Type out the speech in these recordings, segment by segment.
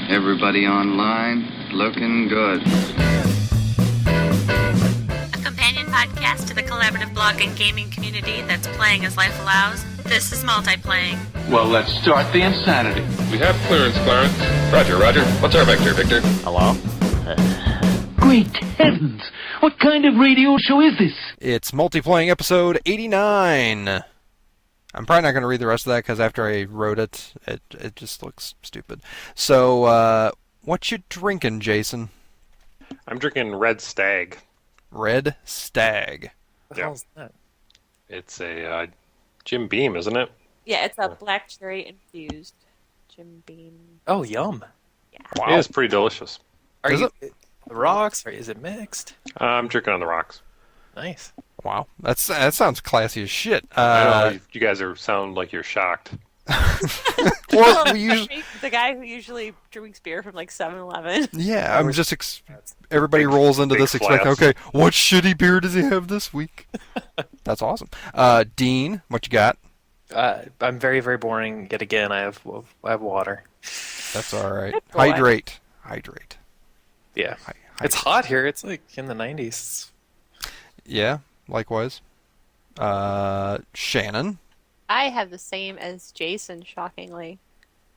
Everybody online, looking good. A companion podcast to the collaborative blog and gaming community that's playing as life allows. This is Multiplaying. Well, let's start the insanity. We have clearance, Clarence. Roger, Roger. What's our vector, Victor? Hello? Great heavens! What kind of radio show is this? It's Multiplaying episode 89. I'm probably not going to read the rest of that because after I wrote it, it just looks stupid. So, what you drinking, Jason? I'm drinking Red Stag. Red Stag. What the hell is that? It's a Jim Beam, isn't it? Yeah, it's a black cherry infused Jim Beam. Oh, yum. Wow. It is pretty delicious. Are Is you the rocks, or is it mixed? I'm drinking on the rocks. Nice. Wow. That sounds classy as shit. I know, you guys sound like you're shocked. Well, we usually... The guy who usually drinks beer from like 7-Eleven. Yeah, I'm just... Everybody rolls into this expecting, okay, what shitty beer does he have this week? That's awesome. Dean, what you got? I'm very, very boring. Yet again, I have water. That's all right. Good boy. Hydrate. Yeah. It's hot here. It's like in the 90s. Yeah, likewise. Shannon. I have the same as Jason, shockingly.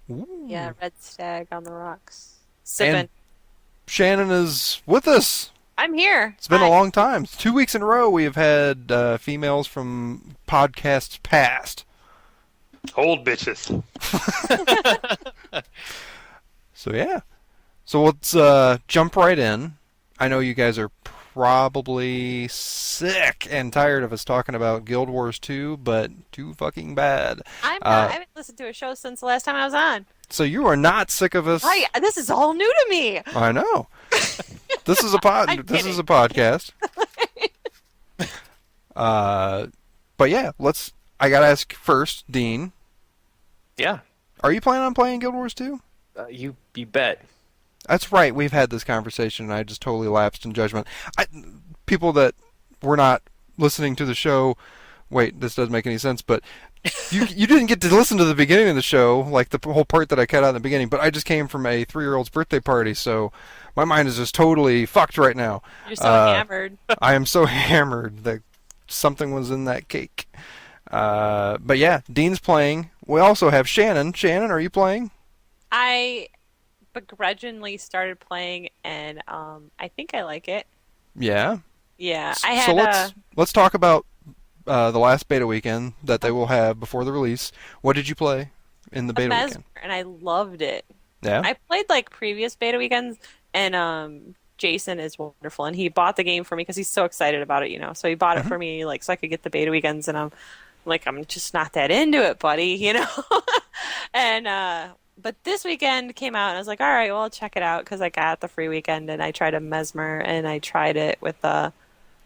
Ooh. Yeah, Red Stag on the rocks. Sipping. And Shannon is with us. I'm here. It's been Hi. a long time. 2 weeks in a row we have had females from podcasts past. Old bitches. So yeah. So let's jump right in. I know you guys are probably sick and tired of us talking about Guild Wars 2, but too fucking bad. I'm not. I haven't listened to a show since the last time I was on. So you are not sick of us. This is all new to me. I know. This is a This is a podcast. But yeah, I gotta ask first, Dean. Yeah. Are you planning on playing Guild Wars 2? You bet. That's right. We've had this conversation, and I just totally lapsed in judgment. People that were not listening to the show. Wait, this doesn't make any sense. But you didn't get to listen to the beginning of the show, like the whole part that I cut out in the beginning. But I just came from a 3-year-old's birthday party, so my mind is just totally fucked right now. You're so hammered. I am so hammered that something was in that cake. But yeah, Dean's playing. We also have Shannon. Shannon, are you playing? I begrudgingly started playing, and I think I like it. Yeah. Yeah, let's talk about the last beta weekend that they will have before the release. What did you play in the beta weekend? And I loved it. Yeah. I played like previous beta weekends, and Jason is wonderful, and he bought the game for me because he's so excited about it, So he bought it for me, like, so I could get the beta weekends, and I'm just not that into it, buddy, And but this weekend came out, and I was like, all right, well, I'll check it out because I got the free weekend, and I tried a Mesmer, and I tried it with one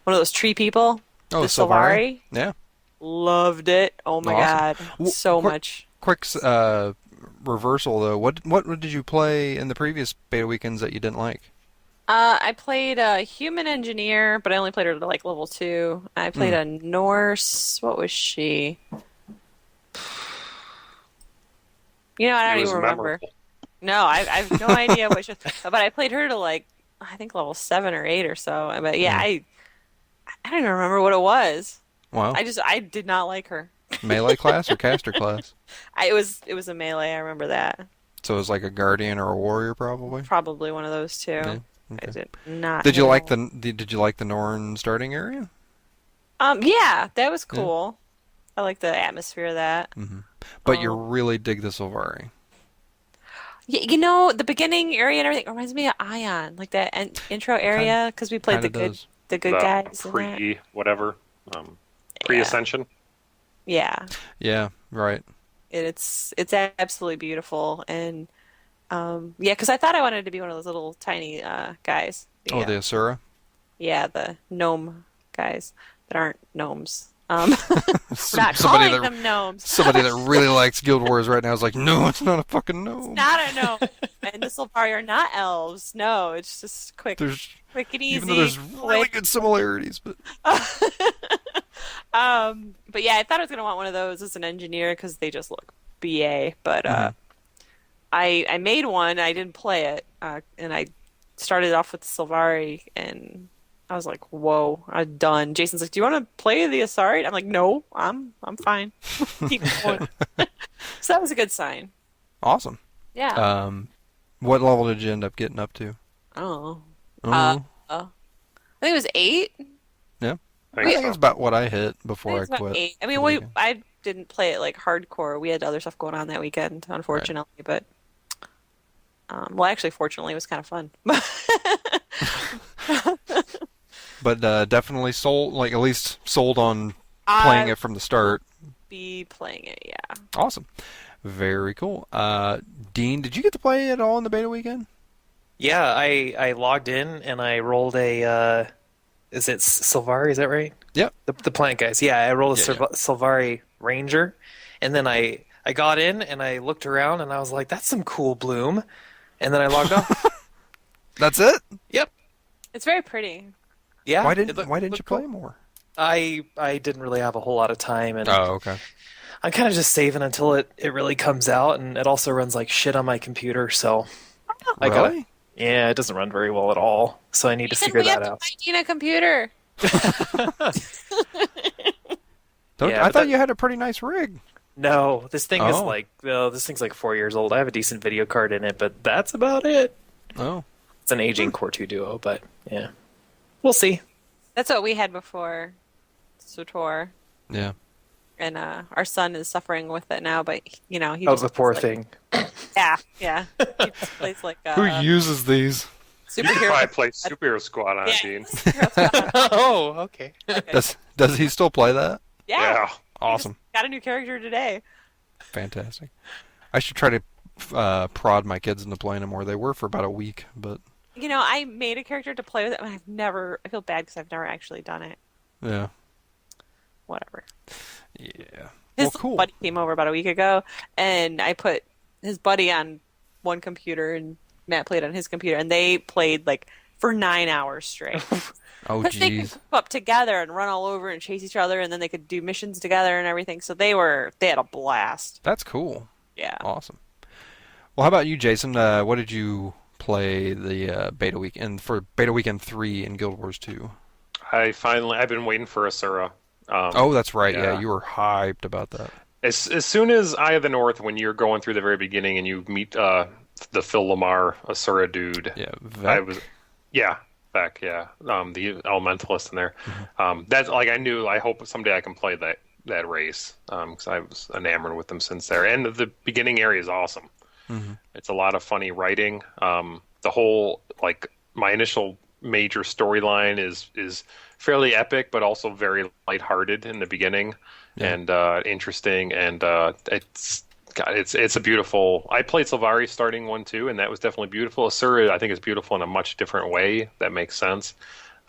of those tree people, the Sylvari. Yeah. Loved it. Oh my God, so much. Quick reversal though. What did you play in the previous beta weekends that you didn't like? I played a human engineer, but I only played her to like level 2. I played a Norse. What was she? I don't even remember. Memorable. No, I have no idea what she was. But I played her to like, I think level 7 or 8 or so. But yeah, I don't even remember what it was. Wow. I did not like her. Melee class or caster class? It was a melee. I remember that. So it was like a guardian or a warrior, probably. Probably one of those two. Yeah. Okay. I did not. Did you know. like the Norn starting area? Yeah, that was cool. I like the atmosphere of that. Mm-hmm. But you really dig the Sylvari. Yeah, the beginning area and everything reminds me of Ion, like that intro area, because we played the good guys. Pre-whatever. Pre-Ascension. Yeah. Yeah, right. It's absolutely beautiful, and because I thought I wanted to be one of those little tiny guys. The Asura? Yeah, the gnome guys that aren't gnomes. We're not Somebody calling them gnomes. Somebody that really likes Guild Wars right now is like, no, it's not a fucking gnome. It's not a gnome. And the Sylvari are not elves. No, it's just quick and easy. Even though there's really good similarities, but yeah, I thought I was gonna want one of those as an engineer because they just look BA. But I made one. I didn't play it, and I started off with the Sylvari, and I was like, "Whoa, I'm done." Jason's like, "Do you want to play the Asari?" I'm like, "No, I'm fine." Keep going. So that was a good sign. Awesome. Yeah. What level did you end up getting up to? Oh. Oh. I think it was 8. Yeah. I I think it's about what I hit before I It's about quit. 8. I mean, for the weekend. I didn't play it like hardcore. We had other stuff going on that weekend, unfortunately. But well, actually, fortunately, it was kind of fun. But definitely sold, like at least sold on playing it from the start. Be playing it, yeah. Awesome. Very cool. Dean, did you get to play at all in the beta weekend? Yeah, I logged in and I rolled a. Is it Sylvari? Is that right? Yep. The plant guys. Yeah, I rolled a Yeah, yeah. Sylvari Ranger, and then I got in and I looked around and I was like, "That's some cool bloom," and then I logged off. That's it? Yep. It's very pretty. Yeah. Why it didn't looked you play cool. more? I didn't really have a whole lot of time, and Oh, okay. I'm kind of just saving until it really comes out, and it also runs like shit on my computer, so I gotta. Really? Yeah, it doesn't run very well at all, so I need to figure we that have out. to buy Dean a computer. Yeah, I but thought you had a pretty nice rig. No, this thing is Oh. like, well, this thing's like 4 years old. I have a decent video card in it, but that's about it. Oh. It's an aging Core 2 Duo, but yeah, we'll see. That's what we had before Sotor. Yeah. And our son is suffering with it now, but he Oh, just the poor like, thing. Yeah. He just plays like Who uses these? You could superhero. probably play Superhero Squad on it, Yeah, Dean. superhero squad. Oh, okay. Does he still play that? Yeah. Yeah. Awesome. Got a new character today. Fantastic. I should try to prod my kids into playing them more. They were for about a week, but You know, I made a character to play with it, and I feel bad because I've never actually done it. yeah. Whatever. Yeah. His Well, cool. buddy came over about a week ago, and I put his buddy on one computer, and Matt played on his computer, and they played like for 9 hours straight. Oh, Because they could jeez. group up together and run all over and chase each other, and then they could do missions together and everything. So they had a blast. That's cool. Yeah. Awesome. Well, how about you, Jason? What did you play the beta weekend for beta weekend 3 in Guild Wars 2? I've been waiting for Asura. Oh, that's right. Yeah, yeah. you were hyped about that. As soon as Eye of the North, when you're going through the very beginning and you meet the Phil Lamar Asura dude, Yeah. Vec, yeah, the Elementalist in there. That's like I knew. I hope someday I can play that race because I was enamored with them since there. And the beginning area is awesome. It's a lot of funny writing. The whole like my initial major storyline is fairly epic, but also very lighthearted in the beginning and interesting. And it's a beautiful. I played Sylvari starting one too, and that was definitely beautiful. Asura, I think, is beautiful in a much different way. That makes sense.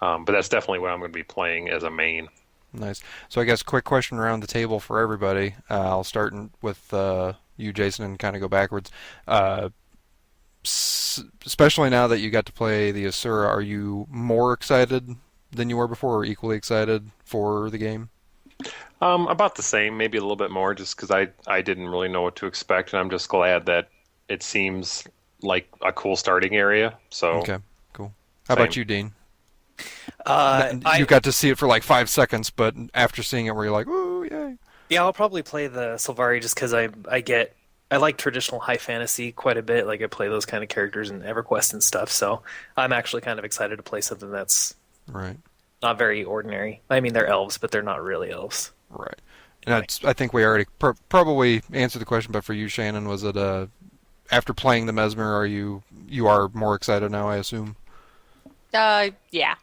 But that's definitely what I'm going to be playing as a main. Nice. So I guess quick question around the table for everybody. I'll start with you, Jason, and kind of go backwards. Especially now that you got to play the Asura, are you more excited than you were before, or equally excited for the game? About the same, maybe a little bit more, just because I didn't really know what to expect, and I'm just glad that it seems like a cool starting area. So Okay, cool. How about Same. you, Dean? I You got to see it for like 5 seconds, but after seeing it, were you like, "Ooh, yay"? Yeah, I'll probably play the Sylvari just because I like traditional high fantasy quite a bit. Like I play those kind of characters in EverQuest and stuff. So I'm actually kind of excited to play something that's Right, not very ordinary. I mean, they're elves, but they're not really elves. right. And I think we already probably answered the question, but for you, Shannon, was it after playing the Mesmer, you are more excited now, I assume? Yeah.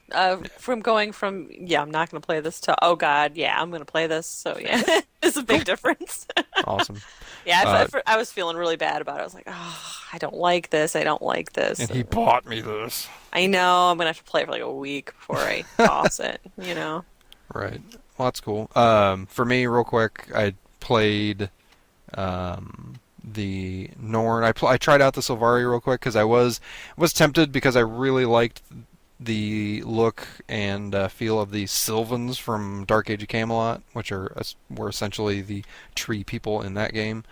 From going from I'm not going to play this to oh god, yeah, I'm going to play this. So yeah, it's a big difference. Awesome. Yeah, I was feeling really bad about it. I was like, oh, I don't like this. I don't like this. And he bought me this. I know I'm going to have to play it for like a week before I toss it. You know. Right. Well, that's cool. For me, real quick, I played the Norn. I tried out the Sylvari real quick because I was tempted because I really liked the look and feel of the Sylvans from Dark Age of Camelot, which were essentially the tree people in that game.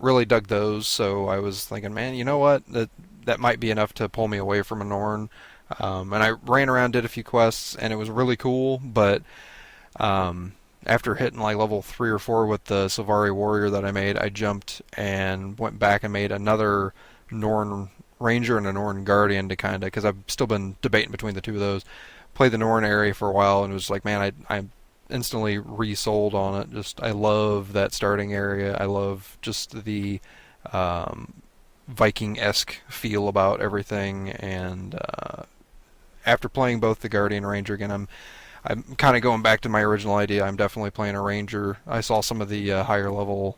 really dug those. So I was thinking, man, you know what? That might be enough to pull me away from a Norn. And I ran around, did a few quests, and it was really cool. But after hitting like level 3 or 4 with the Sylvari warrior that I made, I jumped and went back and made another Norn ranger and a Norn guardian to kind of, because I've still been debating between the two of those. Played the Norn area for a while and was like, man, I instantly resold on it. Just I love that starting area. I love just the Viking-esque feel about everything. And after playing both the Guardian and Ranger again, I'm kind of going back to my original idea. I'm definitely playing a Ranger. I saw some of the higher level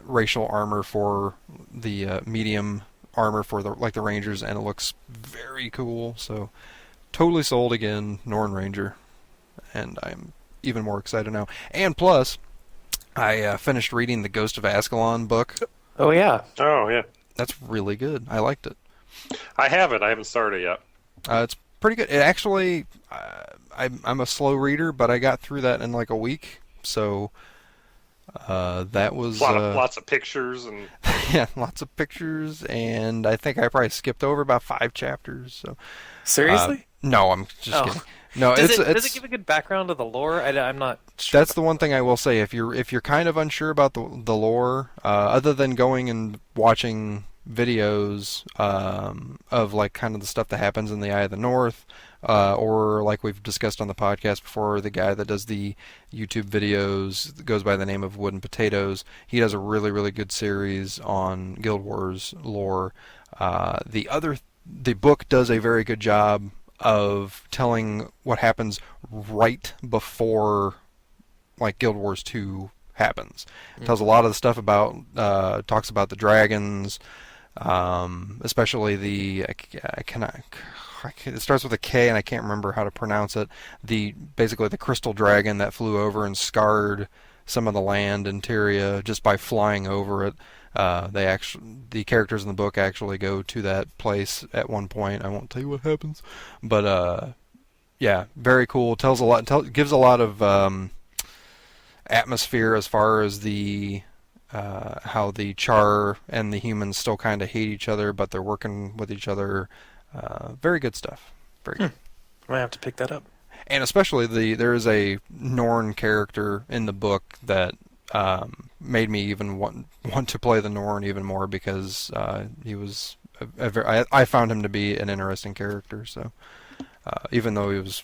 racial armor for the medium armor for the Rangers, and it looks very cool. So totally sold again, Norn Ranger, and I'm even more excited now. And plus, I finished reading the Ghost of Ascalon book. Oh yeah. Oh yeah. That's really good. I liked it. I haven't started yet. It's pretty good. It actually, I'm a slow reader, but I got through that in like a week. So that was lots of pictures and yeah, lots of pictures, and I think I probably skipped over about 5 chapters. So Seriously? No, I'm just kidding. No, does it's it give a good background to the lore? I'm not sure. That's the one thing I will say. If you're kind of unsure about the lore, other than going and watching videos of like kind of the stuff that happens in the Eye of the North, or like we've discussed on the podcast before, the guy that does the YouTube videos that goes by the name of Wooden Potatoes. He does a really, really good series on Guild Wars lore. The book does a very good job of telling what happens right before like Guild Wars 2 happens. It tells a lot of the stuff about, talks about the dragons, especially it starts with a K and I can't remember how to pronounce it. Basically the crystal dragon that flew over and scarred some of the land in Tyria just by flying over it. The characters in the book actually go to that place at one point. I won't tell you what happens, but yeah, very cool. Tells a lot. Gives a lot of atmosphere as far as the how the Char and the humans still kind of hate each other, but they're working with each other. Very good stuff. Very good. I might have to pick that up. And especially there is a Norn character in the book that made me even want to play the Norn even more, because he was I found him to be an interesting character. So even though he was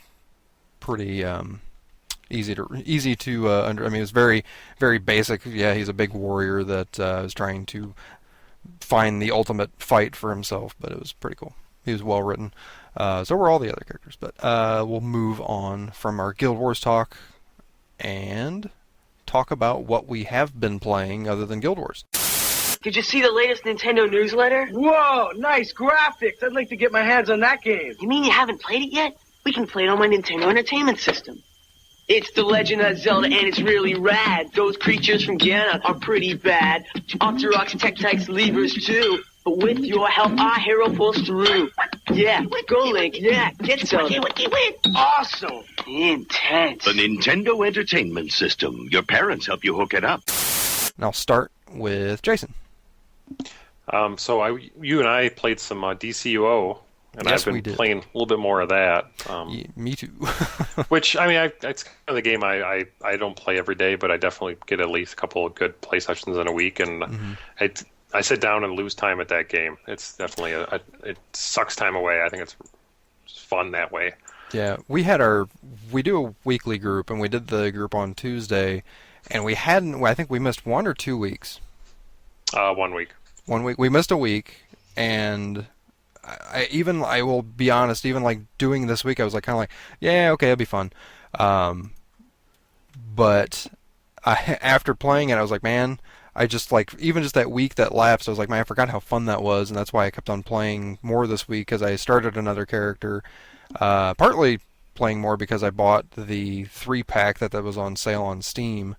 pretty easy to I mean, it was very, very basic. Yeah, he's a big warrior that is trying to find the ultimate fight for himself, but it was pretty cool. He was well written. So were all the other characters, but we'll move on from our Guild Wars talk and talk about what we have been playing other than Guild Wars. Did you see the latest Nintendo newsletter? Whoa, nice graphics. I'd like to get my hands on that game. You mean you haven't played it yet? We can play it on my Nintendo Entertainment System. It's The Legend of Zelda, and it's really rad. Those creatures from Ganon are pretty bad. Octoroks, Tektites, Levers, too. But with your help, our hero pulls through. Yeah, go Link, yeah, get Zelda. Awesome. Intense. The Nintendo Entertainment System. Your parents help you hook it up. And I'll start with Jason. So you and I played some DCUO, and Yes, I've been playing a little bit more of that. Me too. Which, I mean, it's kind of the game I don't play every day, but I definitely get at least a couple of good play sessions in a week, and I sit down and lose time at that game. It's definitely it sucks time away. I think it's fun that way. Yeah, we do a weekly group, and we did the group on Tuesday, and I think we missed 1 or 2 weeks. 1 week. 1 week. We missed a week, and I will be honest, even like doing this week, I was like kind of like, yeah, okay, it'll be fun. But after playing it, I was like, man, I just like, even just that week that lapsed, I was like, man, I forgot how fun that was, and that's why I kept on playing more this week, because I started another character. Partly playing more because I bought the 3-pack that was on sale on Steam.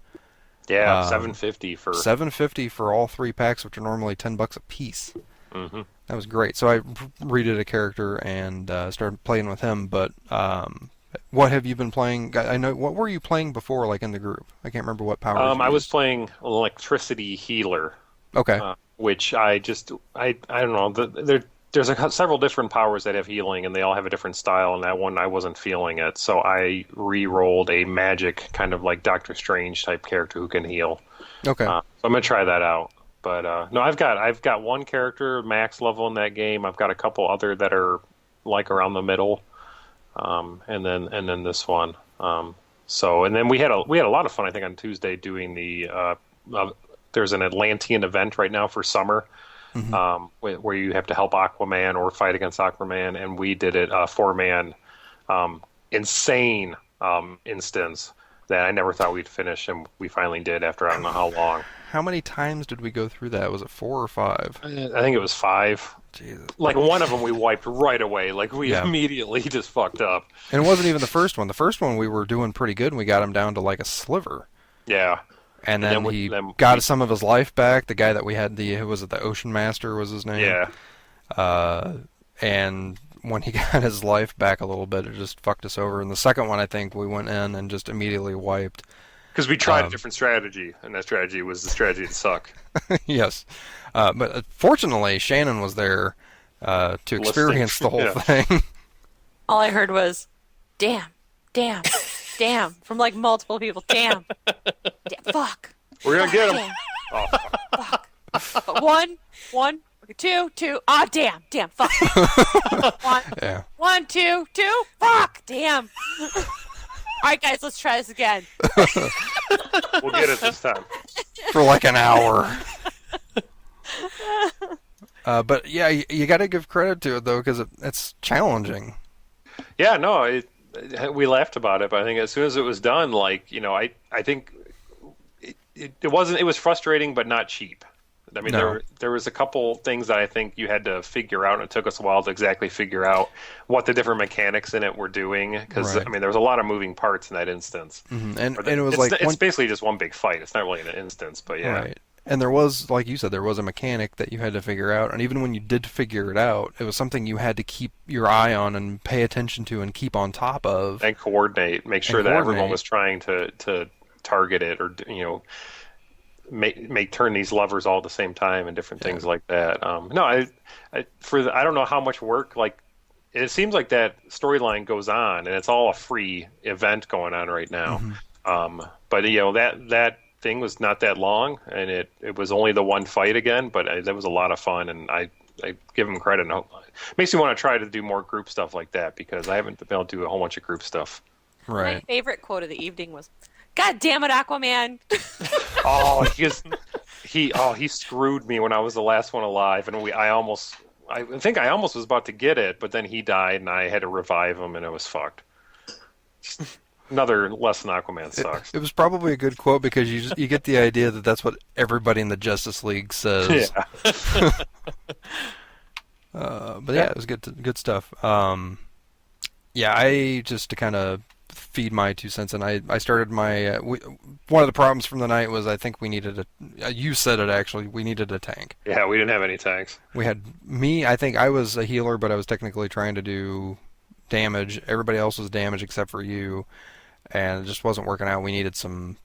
Yeah, $7.50 for all 3 packs, which are normally $10 a piece. Mm-hmm. That was great. So I redid a character and started playing with him, but What have you been playing? I know. What were you playing before, like in the group? I can't remember what powers. I was playing electricity healer. Okay. Which I don't know. There's several different powers that have healing, and they all have a different style. And that one, I wasn't feeling it, so I re-rolled a magic kind of like Doctor Strange type character who can heal. Okay. So I'm gonna try that out. But no, I've got one character max level in that game. I've got a couple other that are like around the middle, and then this one. And then we had a lot of fun. I think on Tuesday doing the there's an Atlantean event right now for summer, where you have to help Aquaman or fight against Aquaman, and we did it 4-man, insane instance that I never thought we'd finish, and we finally did after I don't know how long. How many times did we go through that? Was it 4 or 5? I think it was 5. Jesus. Like one of them we wiped right away. Like we immediately just fucked up. And it wasn't even the first one. The first one we were doing pretty good, and we got him down to like a sliver. Yeah. And then he got some of his life back. The guy that we had, the Ocean Master was his name? Yeah. And when he got his life back a little bit, it just fucked us over. And the second one, I think, we went in and just immediately wiped. Because we tried a different strategy, and that strategy was the strategy to suck. Yes. But fortunately, Shannon was there to experience the whole thing. All I heard was, damn, from like multiple people. Damn, fuck. We're going to get him. Oh, fuck. One, two. Ah, damn, fuck. One, two, fuck, damn. All right, guys, let's try this again. We'll get it this time. For like an hour. But yeah, you got to give credit to it, though, because it's challenging. Yeah, no, we laughed about it, but I think as soon as it was done, like, I think it wasn't. It was frustrating, but not cheap. I mean, there was a couple things that I think you had to figure out, and it took us a while to exactly figure out what the different mechanics in it were doing. Because I mean, there was a lot of moving parts in that instance. Mm-hmm. And it was it's basically just one big fight. It's not really an instance, but yeah. Right. And there was, like you said, there was a mechanic that you had to figure out. And even when you did figure it out, it was something you had to keep your eye on and pay attention to and keep on top of. And coordinate. Make sure that everyone was trying to target it or, turn these levers all at the same time and different things like that. I don't know how much work, like, it seems like that storyline goes on and it's all a free event going on right now. Mm-hmm. But that thing was not that long, and it was only the one fight again, but that was a lot of fun, and I give him credit. And it makes me want to try to do more group stuff like that, because I haven't been able to do a whole bunch of group stuff. Right. My favorite quote of the evening was, "God damn it, Aquaman!" Oh, he screwed me when I was the last one alive, and I think I almost was about to get it, but then he died, and I had to revive him, and it was fucked. Another lesson: Aquaman sucks. It was probably a good quote, because you get the idea that that's what everybody in the Justice League says. Yeah. But yeah, it was good stuff. I just to kind of feed my 2 cents, and I started my one of the problems from the night was I think we needed you said it actually, we needed a tank. Yeah, we didn't have any tanks. We had I think I was a healer, but I was technically trying to do damage. Everybody else was damage except for you, and it just wasn't working out. We needed some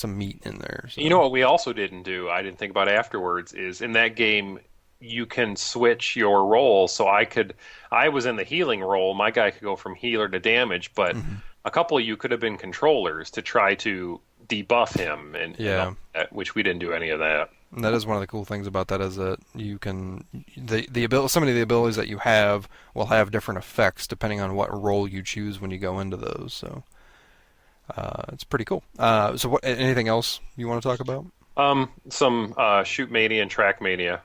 meat in there. So. You know what we also didn't do, I didn't think about afterwards, is in that game you can switch your role. So I was in the healing role. My guy could go from healer to damage, but a couple of you could have been controllers to try to debuff him, and which we didn't do any of that. And that is one of the cool things about that, is that you can some of the abilities that you have will have different effects depending on what role you choose when you go into those. So it's pretty cool. So anything else you want to talk about? Some Shoot Mania and Track Mania.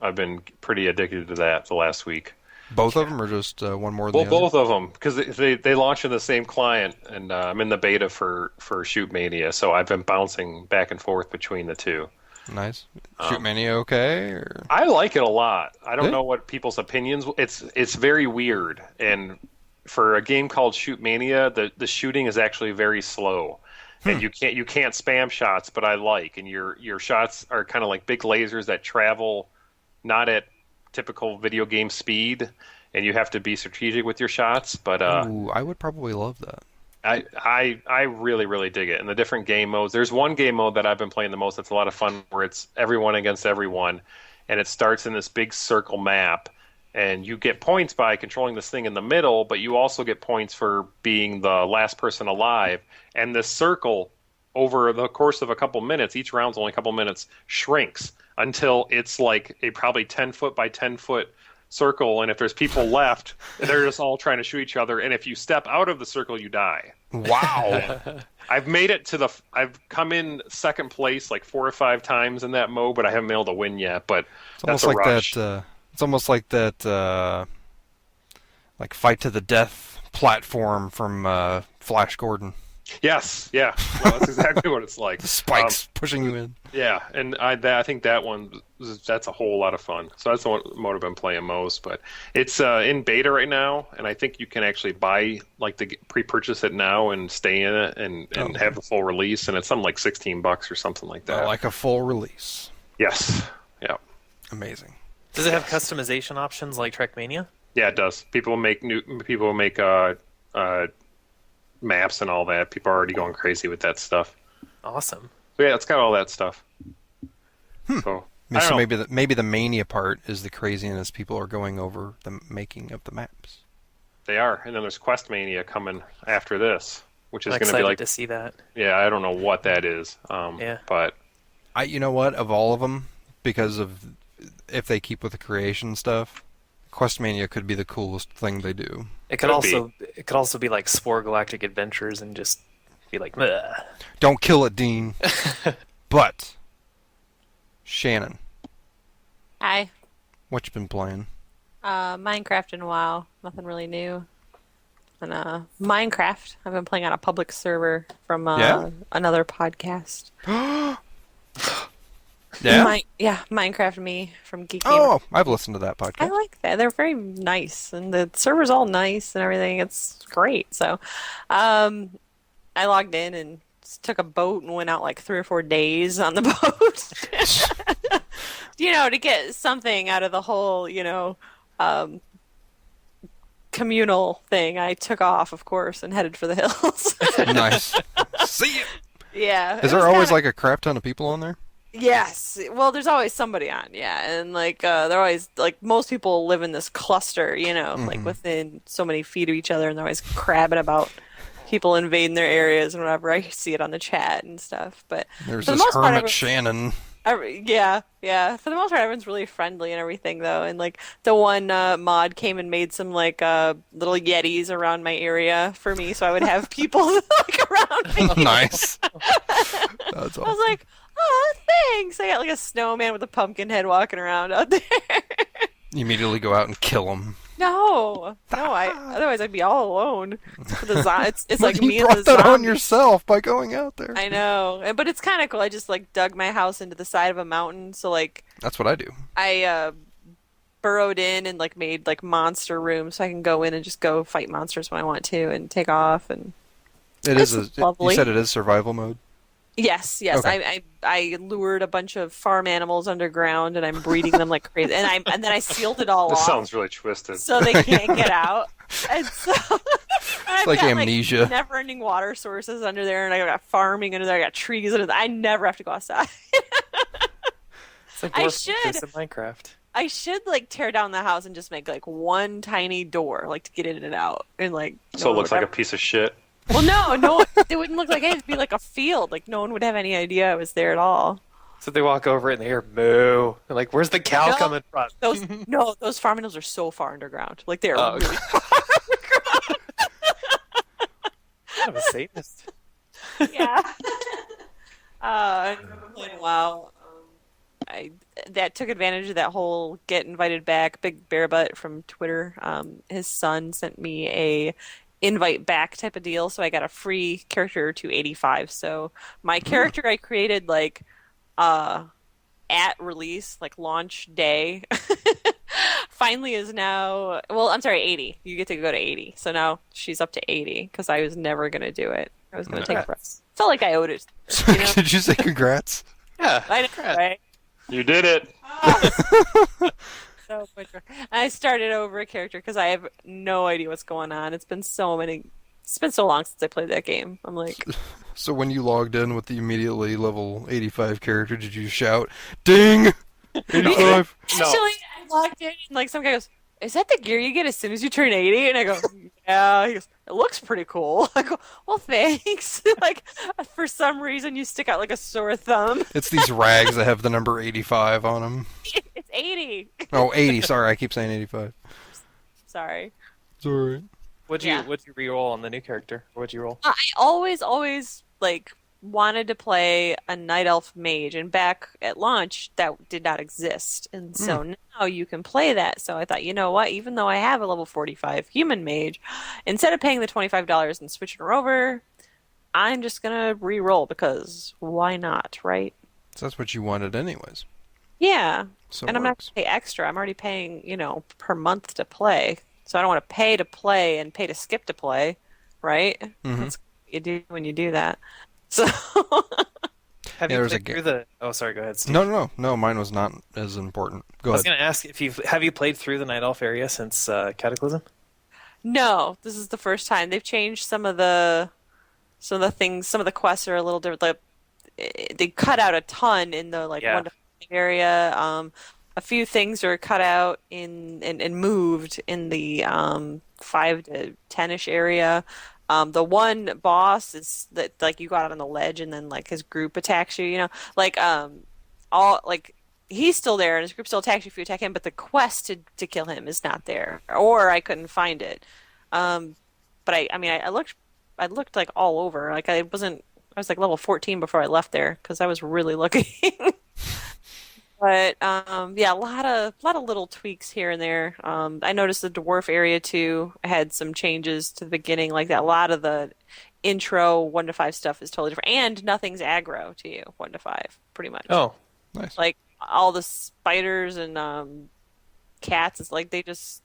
I've been pretty addicted to that the last week. Both of them, or just one more than the other? Both of them, because they launch in the same client, and I'm in the beta for Shoot Mania, so I've been bouncing back and forth between the two. Nice. Shoot Mania okay? Or? I like it a lot. I don't know what people's opinions. It's very weird, and for a game called Shoot Mania, the shooting is actually very slow. And you can't spam shots, but I like, and your shots are kind of like big lasers that travel not at typical video game speed, and you have to be strategic with your shots. But Ooh, I would probably love that. I really, really dig it. And the different game modes. There's one game mode that I've been playing the most that's a lot of fun, where it's everyone against everyone, and it starts in this big circle map, and you get points by controlling this thing in the middle, but you also get points for being the last person alive. And this circle, over the course of a couple minutes, each round's only a couple minutes, shrinks until it's like a probably 10-foot by 10-foot circle, and if there's people left, they're just all trying to shoot each other, and if you step out of the circle, you die. Wow. I've made it to I've come in second place like 4 or 5 times in that mode, but I haven't been able to win yet, but that's a rush. It's almost like that like fight to the death platform from Flash Gordon. Yes, yeah, well, that's exactly what it's like. The spikes pushing you in. Yeah, and I think that's a whole lot of fun. So that's the mode I've been playing most. But it's in beta right now, and I think you can actually buy pre-purchase it now and stay in it and have the full release, and it's something like $16 or something like that. Like a full release. Yes. Yeah. Amazing. Does it have customization options like Trackmania? Yeah, it does. People make maps and all that. People are already going crazy with that stuff. Awesome. So yeah, it's got all that stuff. So maybe the mania part is the craziness. People are going over the making of the maps. They are, and then there's Quest Mania coming after this, which is going to be like to see that. Yeah, I don't know what that is. But you know what? Of all of them, because of if they keep with the creation stuff, Questmania could be the coolest thing they do. It could also be like Spore Galactic Adventures and just be like, bleh. Don't kill it, Dean. But Shannon. Hi. What you been playing? Minecraft and WoW. Nothing really new. And Minecraft. I've been playing on a public server from another podcast. Yeah? Minecraft Me from Geek. Oh, I've listened to that podcast. I like that. They're very nice, and the server's all nice and everything. It's great. So, I logged in and took a boat and went out like 3 or 4 days on the boat. To get something out of the whole, communal thing. I took off, of course, and headed for the hills. Nice. See ya. Yeah. Is there always like a crap ton of people on there? Yes. Well, there's always somebody on, yeah. And they're always most people live in this cluster, like within so many feet of each other, and they're always crabbing about people invading their areas and whatever. I see it on the chat and stuff. But there's this hermit Shannon. Yeah. For the most part, everyone's really friendly and everything, though. And the one mod came and made some little yetis around my area for me, so I would have people around me. Nice. That's awesome. I was like, oh, thanks. I got a snowman with a pumpkin head walking around out there. You immediately go out and kill him. No. Otherwise I'd be all alone. It's like me you and the brought that on zombies. yourself by going out there. I know, but it's kind of cool. I just dug my house into the side of a mountain, so that's what I do. I burrowed in and made monster rooms, so I can go in and just go fight monsters when I want to and take off. And lovely. You said it is survival mode. Yes. Okay. I lured a bunch of farm animals underground, and I'm breeding them like crazy. And then I sealed it all off. This sounds really twisted. So they can't get out. And so it's like amnesia. Never-ending water sources under there, and I got farming under there. I got trees under there. I never have to go outside. It's like in Minecraft. I should tear down the house and just make one tiny door to get in and out, and so it looks like a piece of shit. Well, no, it wouldn't look like it. It'd be like a field. No one would have any idea I was there at all. So they walk over it and they hear moo. They're like, "Where's the cow coming from?" Those farm animals are so far underground. They're really far underground. I'm a Satanist. Yeah. I'm playing WoW. That took advantage of that whole get invited back. Big Bear Butt from Twitter. His son sent me a invite back type of deal, so I got a free character to 85. So my character I created at release, launch day, finally is now, well, I'm sorry, 80. You get to go to 80. So now she's up to 80 because I was never going to do it. I was going to take it for us. Felt like I owed it. Did you say congrats? Yeah. I know, right? You did it. So, I started over a character because I have no idea what's going on. It's been so long since I played that game. I'm like, So when you logged in with the immediately level 85 character, did you shout, "Ding! 85"? actually, I logged in and like some guy goes, "Is that the gear you get as soon as you turn 80?" And I go, "Yeah." He goes, "It looks pretty cool." I go, "Well, thanks." Like, for some reason, you stick out like a sore thumb. It's these rags that have the number 85 on them. It's 80. Oh, 80. Sorry, I keep saying 85. Sorry. It's alright. What'd you re-roll on the new character? What'd you roll? I always like wanted to play a night elf mage, and back at launch that did not exist, and so now you can play that. So I thought, you know what? Even though I have a level 45 human mage, instead of paying the $25 and switching her over, I'm just gonna re-roll because why not, right? So that's what you wanted, anyways. Yeah, So and I'm not gonna pay extra. I'm already paying, per month to play, so I don't want to pay to play and pay to skip to play, right? That's what you do when you do that. So, Have you played through the? Oh, sorry. Go ahead, Steve. No. Mine was not as important. Go I was ahead. going to ask have you played through the Night Elf area since Cataclysm? no, this is the first time. They've changed some of the things. Some of the quests are a little different. They cut out a ton in the 1 to 5 area. A few things are cut out and moved in the 5 to 10ish area. The one boss is that you go out on the ledge and then his group attacks you. He's still there and his group still attacks you if you attack him, but the quest to kill him is not there, or I couldn't find it. But I looked all over. I was level 14 before I left there because I was really looking. But a lot of little tweaks here and there. I noticed the dwarf area too had some changes to the beginning, like that. A lot of the intro 1 to 5 stuff is totally different, and nothing's aggro to you 1 to 5, pretty much. Oh, nice. Like all the spiders and cats, it's like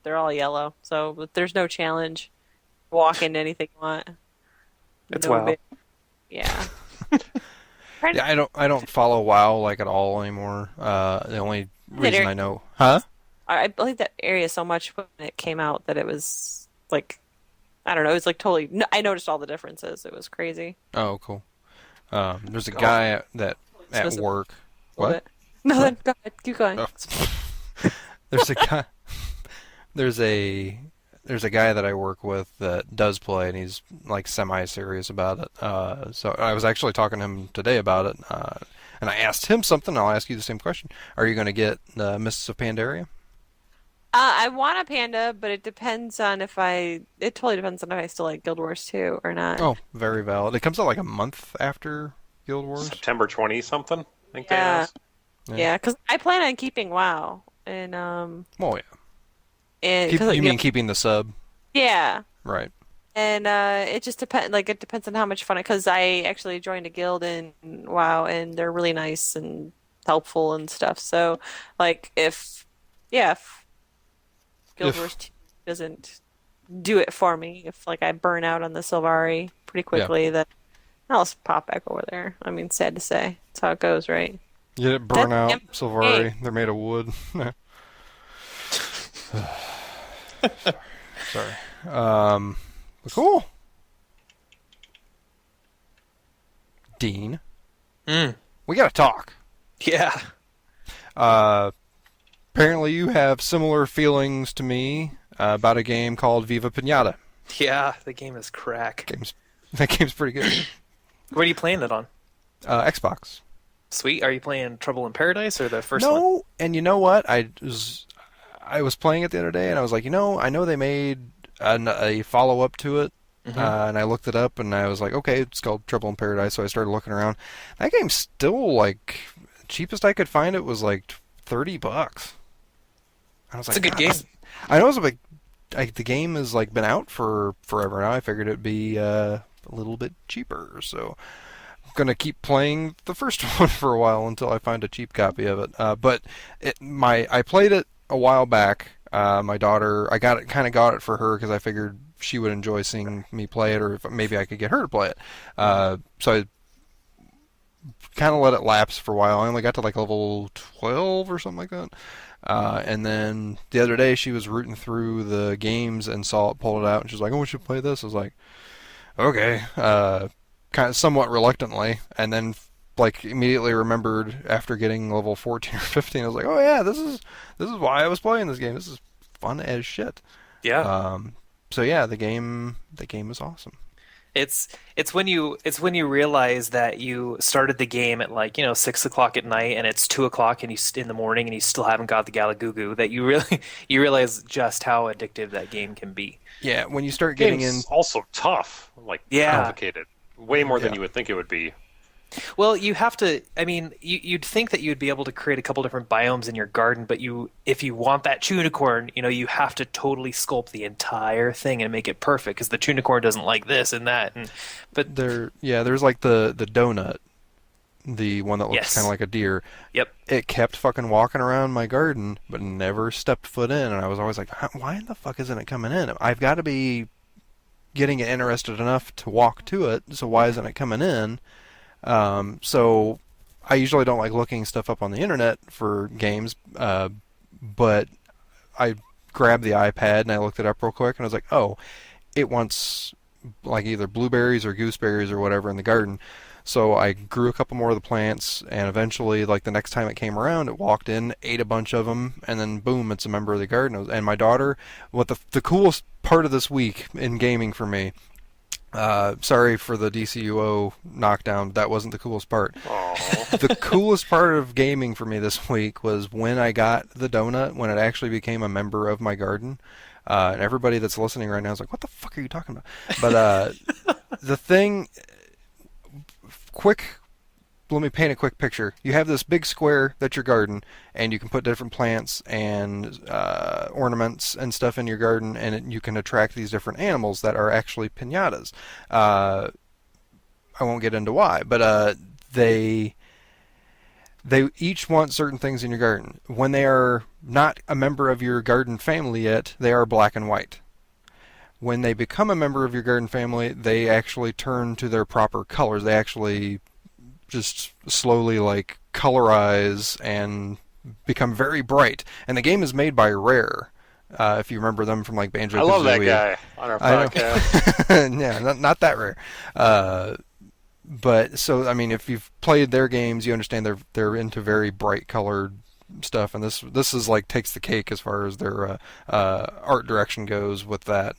they're all yellow, so there's no challenge. Walk into anything you want. It's WoW. Yeah. Yeah, I don't follow WoW at all anymore. The only reason I know, huh? I believe that area so much when it came out that it was I don't know. It was totally. I noticed all the differences. It was crazy. Oh, cool. There's a guy at work. What? Nothing. Go ahead. Keep going. Oh. There's a guy. There's a guy that I work with that does play, and he's semi-serious about it. So I was actually talking to him today about it, and I asked him something. I'll ask you the same question. Are you going to get Mists of Pandaria? I want a panda, but it depends on It totally depends on if I still like Guild Wars 2 or not. Oh, very valid. It comes out a month after Guild Wars. September 20 something. I think they Yeah. announced. Yeah, because I plan on keeping WoW, and Well, yeah. And you mean keeping the sub? Yeah. Right. And it just depends. It depends on how much fun. Because I actually joined a guild in WoW, and they're really nice and helpful and stuff. So, if Guild Wars 2 doesn't do it for me, if I burn out on the Sylvari pretty quickly, then I'll just pop back over there. I mean, sad to say, that's how it goes, right? You get burn out, Sylvari. They're made of wood. Sorry. Cool. Dean. We gotta talk. Yeah. Apparently you have similar feelings to me about a game called Viva Pinata. Yeah, the game is crack. That game's pretty good. What are you playing it on? Xbox. Sweet. Are you playing Trouble in Paradise or the first one? No, and you know what? I was playing it the other day, and I was like, I know they made a follow-up to it, and I looked it up, and I was like, okay, it's called Trouble in Paradise, so I started looking around. That game's still, cheapest I could find it was, $30. I was it's a good game. I know it's the game has, been out for forever now. I figured it'd be a little bit cheaper, so I'm going to keep playing the first one for a while until I find a cheap copy of it. But I played it a while back. My daughter, I got it for her because I figured she would enjoy seeing me play it, or if maybe I could get her to play it. So I kind of let it lapse for a while. I only got to level 12 or something like that. And then the other day she was rooting through the games and saw it, pulled it out, and she was like, "Oh, we should play this." I was like, "Okay," kind of somewhat reluctantly, and then like immediately remembered after getting level 14 or 15. I was like, "Oh yeah, this is why I was playing this game. This is fun as shit." Yeah. So yeah, the game is awesome. It's when you realize that you started the game at 6 o'clock at night and it's 2 o'clock and in the morning and you still haven't got the Galagugu that you realize just how addictive that game can be. Yeah, when you start getting in, also tough, complicated, way more than you would think it would be. Well, you have to. I mean, you'd think that you'd be able to create a couple different biomes in your garden, but if you want that tunicorn, you have to totally sculpt the entire thing and make it perfect because the tunicorn doesn't like this and that. But there's like the donut, the one that looks kind of like a deer. Yep. It kept fucking walking around my garden, but never stepped foot in, and I was always like, why in the fuck isn't it coming in? I've got to be getting it interested enough to walk to it, so why isn't it coming in? So I usually don't like looking stuff up on the internet for games, but I grabbed the iPad and I looked it up real quick and I was like, oh, it wants like either blueberries or gooseberries or whatever in the garden. So I grew a couple more of the plants, and eventually, like the next time it came around, it walked in, ate a bunch of them, and then boom, it's a member of the garden. And my daughter, what the coolest part of this week in gaming for me, sorry for the DCUO knockdown, but that wasn't the coolest part. The coolest part of gaming for me this week was when I got the donut, when it actually became a member of my garden. And everybody that's listening right now is like, what the fuck are you talking about? But the thing, let me paint a quick picture. You have this big square that's your garden, and you can put different plants and ornaments and stuff in your garden, and you can attract these different animals that are actually piñatas. I won't get into why, but they each want certain things in your garden. When they are not a member of your garden family yet, they are black and white. When they become a member of your garden family, they actually turn to their proper colors. They actually just slowly like colorize and become very bright. And the game is made by Rare. If you remember them from like Banjo-Kazooie. I love that guy on our podcast. Yeah, not that rare. But so I mean, if you've played their games, you understand they're into very bright colored stuff, and this is like takes the cake as far as their art direction goes with that.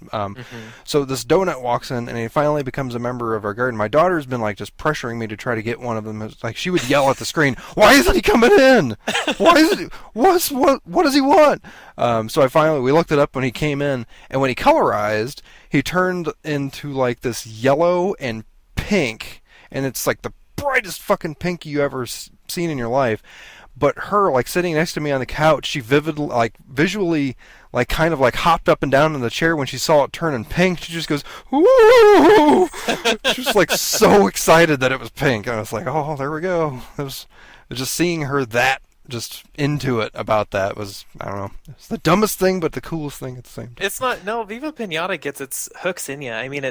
So this donut walks in, and he finally becomes a member of our garden. My daughter's been like just pressuring me to try to get one of them. It's like she would yell at the screen, "Why isn't he coming in? Why is it? What does he want?" So we looked it up when he came in, and when he colorized, he turned into like this yellow and pink, and it's like the brightest fucking pink you ever seen in your life. But her, like, sitting next to me on the couch, she visually, like, kind of, like, hopped up and down in the chair when she saw it turning pink. She just goes, "Woo!" She was, like, so excited that it was pink. And I was like, oh, there we go. It was just seeing her that just into it about that was, I don't know, it's the dumbest thing, but the coolest thing at the same time. It's not, no, Viva Pinata gets its hooks in you. I mean,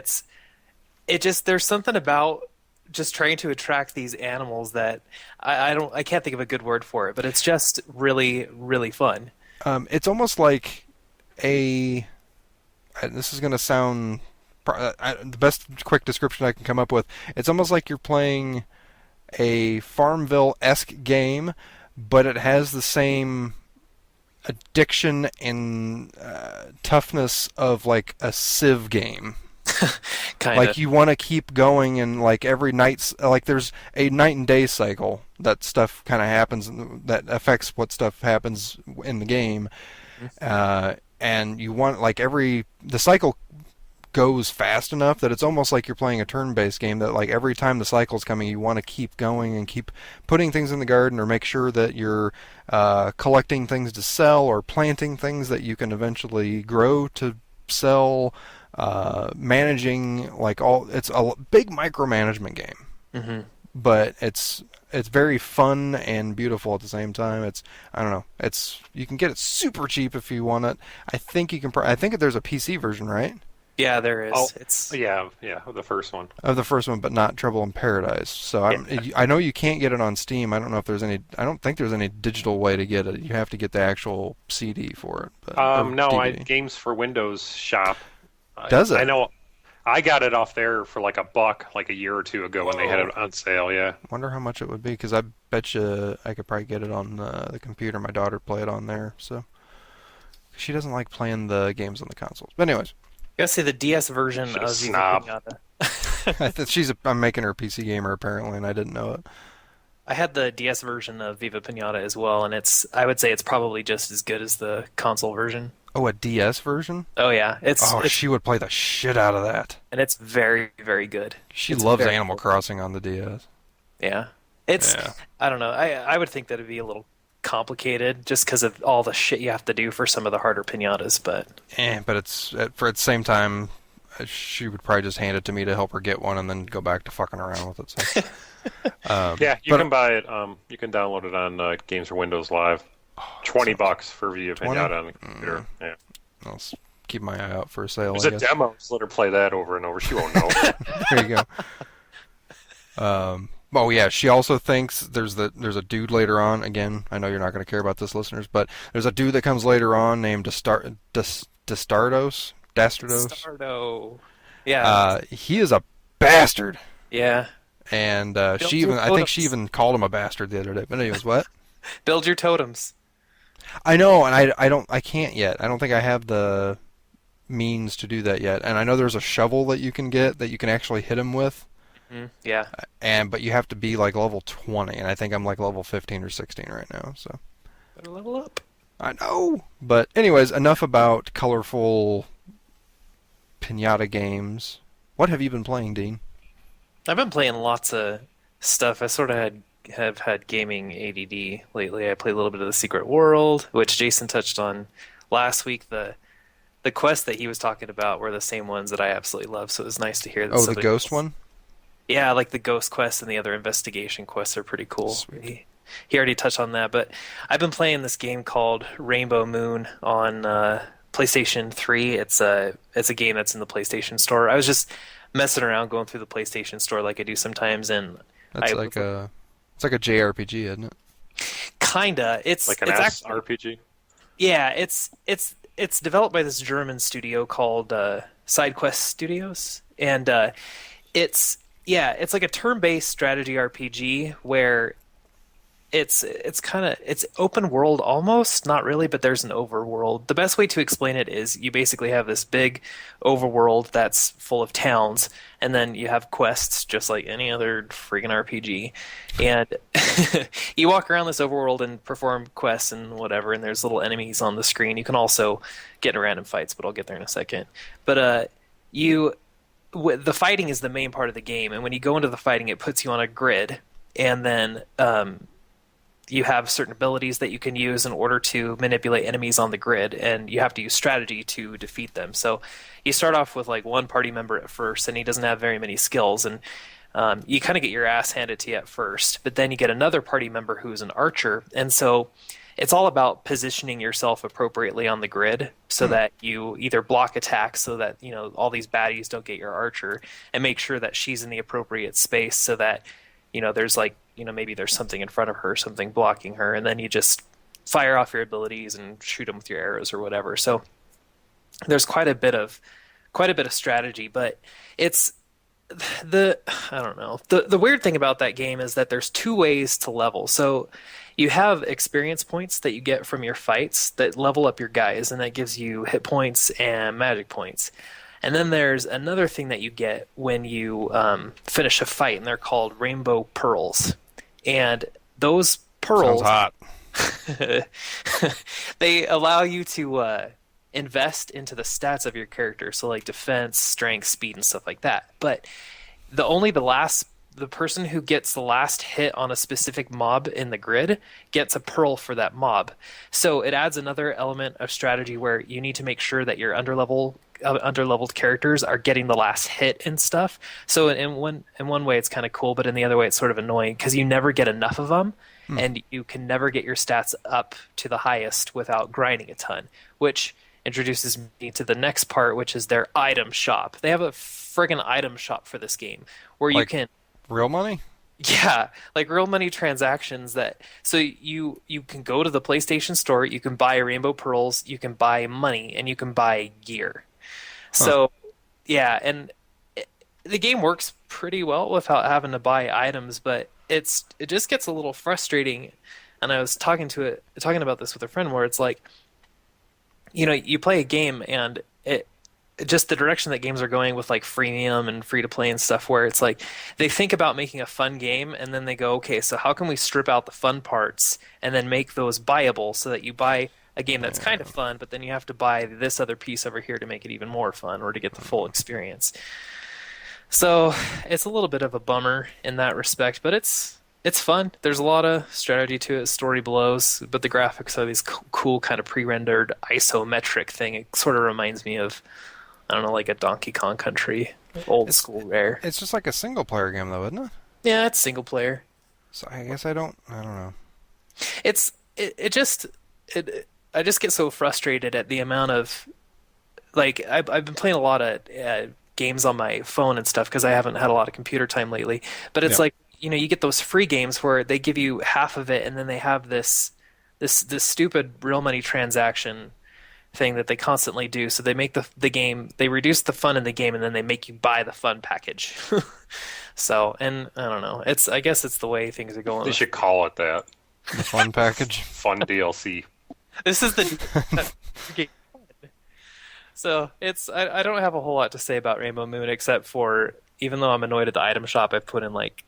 there's something about just trying to attract these animals that I can't think of a good word for it, but it's just really, really fun. It's almost like this is going to sound the best quick description I can come up with. It's almost like you're playing a Farmville-esque game, but it has the same addiction and toughness of like a Civ game. Kinda. Like you want to keep going, and like every night, like there's a night and day cycle that stuff kind of happens that affects what stuff happens in the game, and you want like the cycle goes fast enough that it's almost like you're playing a turn-based game, that like every time the cycle's coming you want to keep going and keep putting things in the garden, or make sure that you're collecting things to sell or planting things that you can eventually grow to sell. Managing it's a big micromanagement game, but it's very fun and beautiful at the same time. I don't know, you can get it super cheap if you want it. I think you can. I think there's a PC version, right? Yeah, there is. Oh, It's yeah, the first one. Of the first one, but not Trouble in Paradise. So I know you can't get it on Steam. I don't know if there's any. I don't think there's any digital way to get it. You have to get the actual CD for it. But, No, DVD. Games for Windows shop. Does it? I know. I got it off there for like $1 like a year or two ago when they had it on sale. Yeah. Wonder how much it would be, because I bet you I could probably get it on the computer. My daughter play it on there, so she doesn't like playing the games on the consoles. But anyways. I gotta say the DS version She's a of snob. Viva Pinata. I'm making her a PC gamer apparently, and I didn't know it. I had the DS version of Viva Pinata as well, and I would say it's probably just as good as the console version. Oh, a DS version? Oh yeah, it's she would play the shit out of that. and it's very, very good. She It's loves very Animal good. Crossing on the DS. Yeah, it's. Yeah. I don't know. I would think that it'd be a little complicated just because of all the shit you have to do for some of the harder pinatas, but But it's at the same time, she would probably just hand it to me to help her get one, and then go back to fucking around with it. So. Yeah, you can buy it. You can download it on Games for Windows Live. $20 for Viva 20? Pinata on the computer. Yeah. I'll keep my eye out for a sale. There's I a guess. demo. Just let her play that over and over. She won't know. There you go. Oh yeah, she also thinks there's a dude later on. Again, I know you're not going to care about this, listeners, but there's a dude that comes later on named Dastardos. Stardo. Yeah. He is a bastard. Yeah. And Build she your even, I think she totems. even called him a bastard the other day. But anyways, what? Build your totems. I know, and I can't yet. I don't think I have the means to do that yet. And I know there's a shovel that you can get that you can actually hit him with. Yeah. But you have to be like level 20, and I think I'm like level 15 or 16 right now. So Better level up. I know. But anyways, enough about colorful pinata games. What have you been playing, Dean? I've been playing lots of stuff. I sort of have had gaming ADD lately. I played a little bit of The Secret World, which Jason touched on last week. The quests that he was talking about were the same ones that I absolutely love, so it was nice to hear that. Oh, the somebody ghost else- one? Yeah, like the ghost quests and the other investigation quests are pretty cool. Sweet. He already touched on that, but I've been playing this game called Rainbow Moon on PlayStation 3. It's a game that's in the PlayStation Store. I was just messing around going through the PlayStation Store like I do sometimes, and It's like a JRPG, isn't it? kinda. It's Like an it's S actually, RPG. yeah. It's developed by this German studio called SideQuest Studios, and it's like a turn-based strategy RPG where it's open world almost, not really, but there's an overworld. The best way to explain it is you basically have this big overworld that's full of towns, and then you have quests just like any other freaking RPG. And you walk around this overworld and perform quests and whatever, and there's little enemies on the screen. You can also get in random fights, but I'll get there in a second. But the fighting is the main part of the game, and when you go into the fighting, it puts you on a grid, and then you have certain abilities that you can use in order to manipulate enemies on the grid, and you have to use strategy to defeat them. So you start off with like one party member at first, and he doesn't have very many skills, and you kind of get your ass handed to you at first, but then you get another party member who's an archer, and so it's all about positioning yourself appropriately on the grid so that you either block attacks so that, you know, all these baddies don't get your archer, and make sure that she's in the appropriate space so that, you know, there's like, you know, maybe there's something in front of her, something blocking her, and then you just fire off your abilities and shoot them with your arrows or whatever. So there's quite a bit of strategy, but it's the weird thing about that game is that there's two ways to level. So you have experience points that you get from your fights that level up your guys, and that gives you hit points and magic points. And then there's another thing that you get when you finish a fight, and they're called rainbow pearls. And those pearls, Sounds hot. they allow you to invest into the stats of your character, so like defense, strength, speed, and stuff like that. But the person who gets the last hit on a specific mob in the grid gets a pearl for that mob. So it adds another element of strategy where you need to make sure that your underleveled characters are getting the last hit and stuff. So in one way it's kind of cool, but in the other way it's sort of annoying because you never get enough of them, and you can never get your stats up to the highest without grinding a ton, which introduces me to the next part, which is their item shop. They have a friggin' item shop for this game where you can real money. Yeah, like real money transactions so you can go to the PlayStation Store, you can buy Rainbow Pearls, you can buy money, and you can buy gear. So, yeah, and the game works pretty well without having to buy items, but it just gets a little frustrating. And I was talking about this with a friend where it's like, you play a game and just the direction that games are going with like freemium and free to play and stuff, where it's like they think about making a fun game and then they go, okay, so how can we strip out the fun parts and then make those buyable so that you buy a game that's kind of fun, but then you have to buy this other piece over here to make it even more fun or to get the full experience. So it's a little bit of a bummer in that respect, but it's fun. There's a lot of strategy to it, story blows, but the graphics are these cool kind of pre-rendered isometric thing. It sort of reminds me of, I don't know, like a Donkey Kong Country, old school Rare. It's just like a single player game, though, isn't it? Yeah, it's single player. So I guess I don't know. I just get so frustrated at the amount of, like, I've been playing a lot of games on my phone and stuff because I haven't had a lot of computer time lately. But it's like, you get those free games where they give you half of it and then they have this stupid real money transaction thing that they constantly do. So they make the game, they reduce the fun in the game and then they make you buy the fun package. So, and I don't know. I guess it's the way things are going. They should call it that. The fun package? Fun DLC. This is the game. So I don't have a whole lot to say about Rainbow Moon except for, even though I'm annoyed at the item shop, I've put in like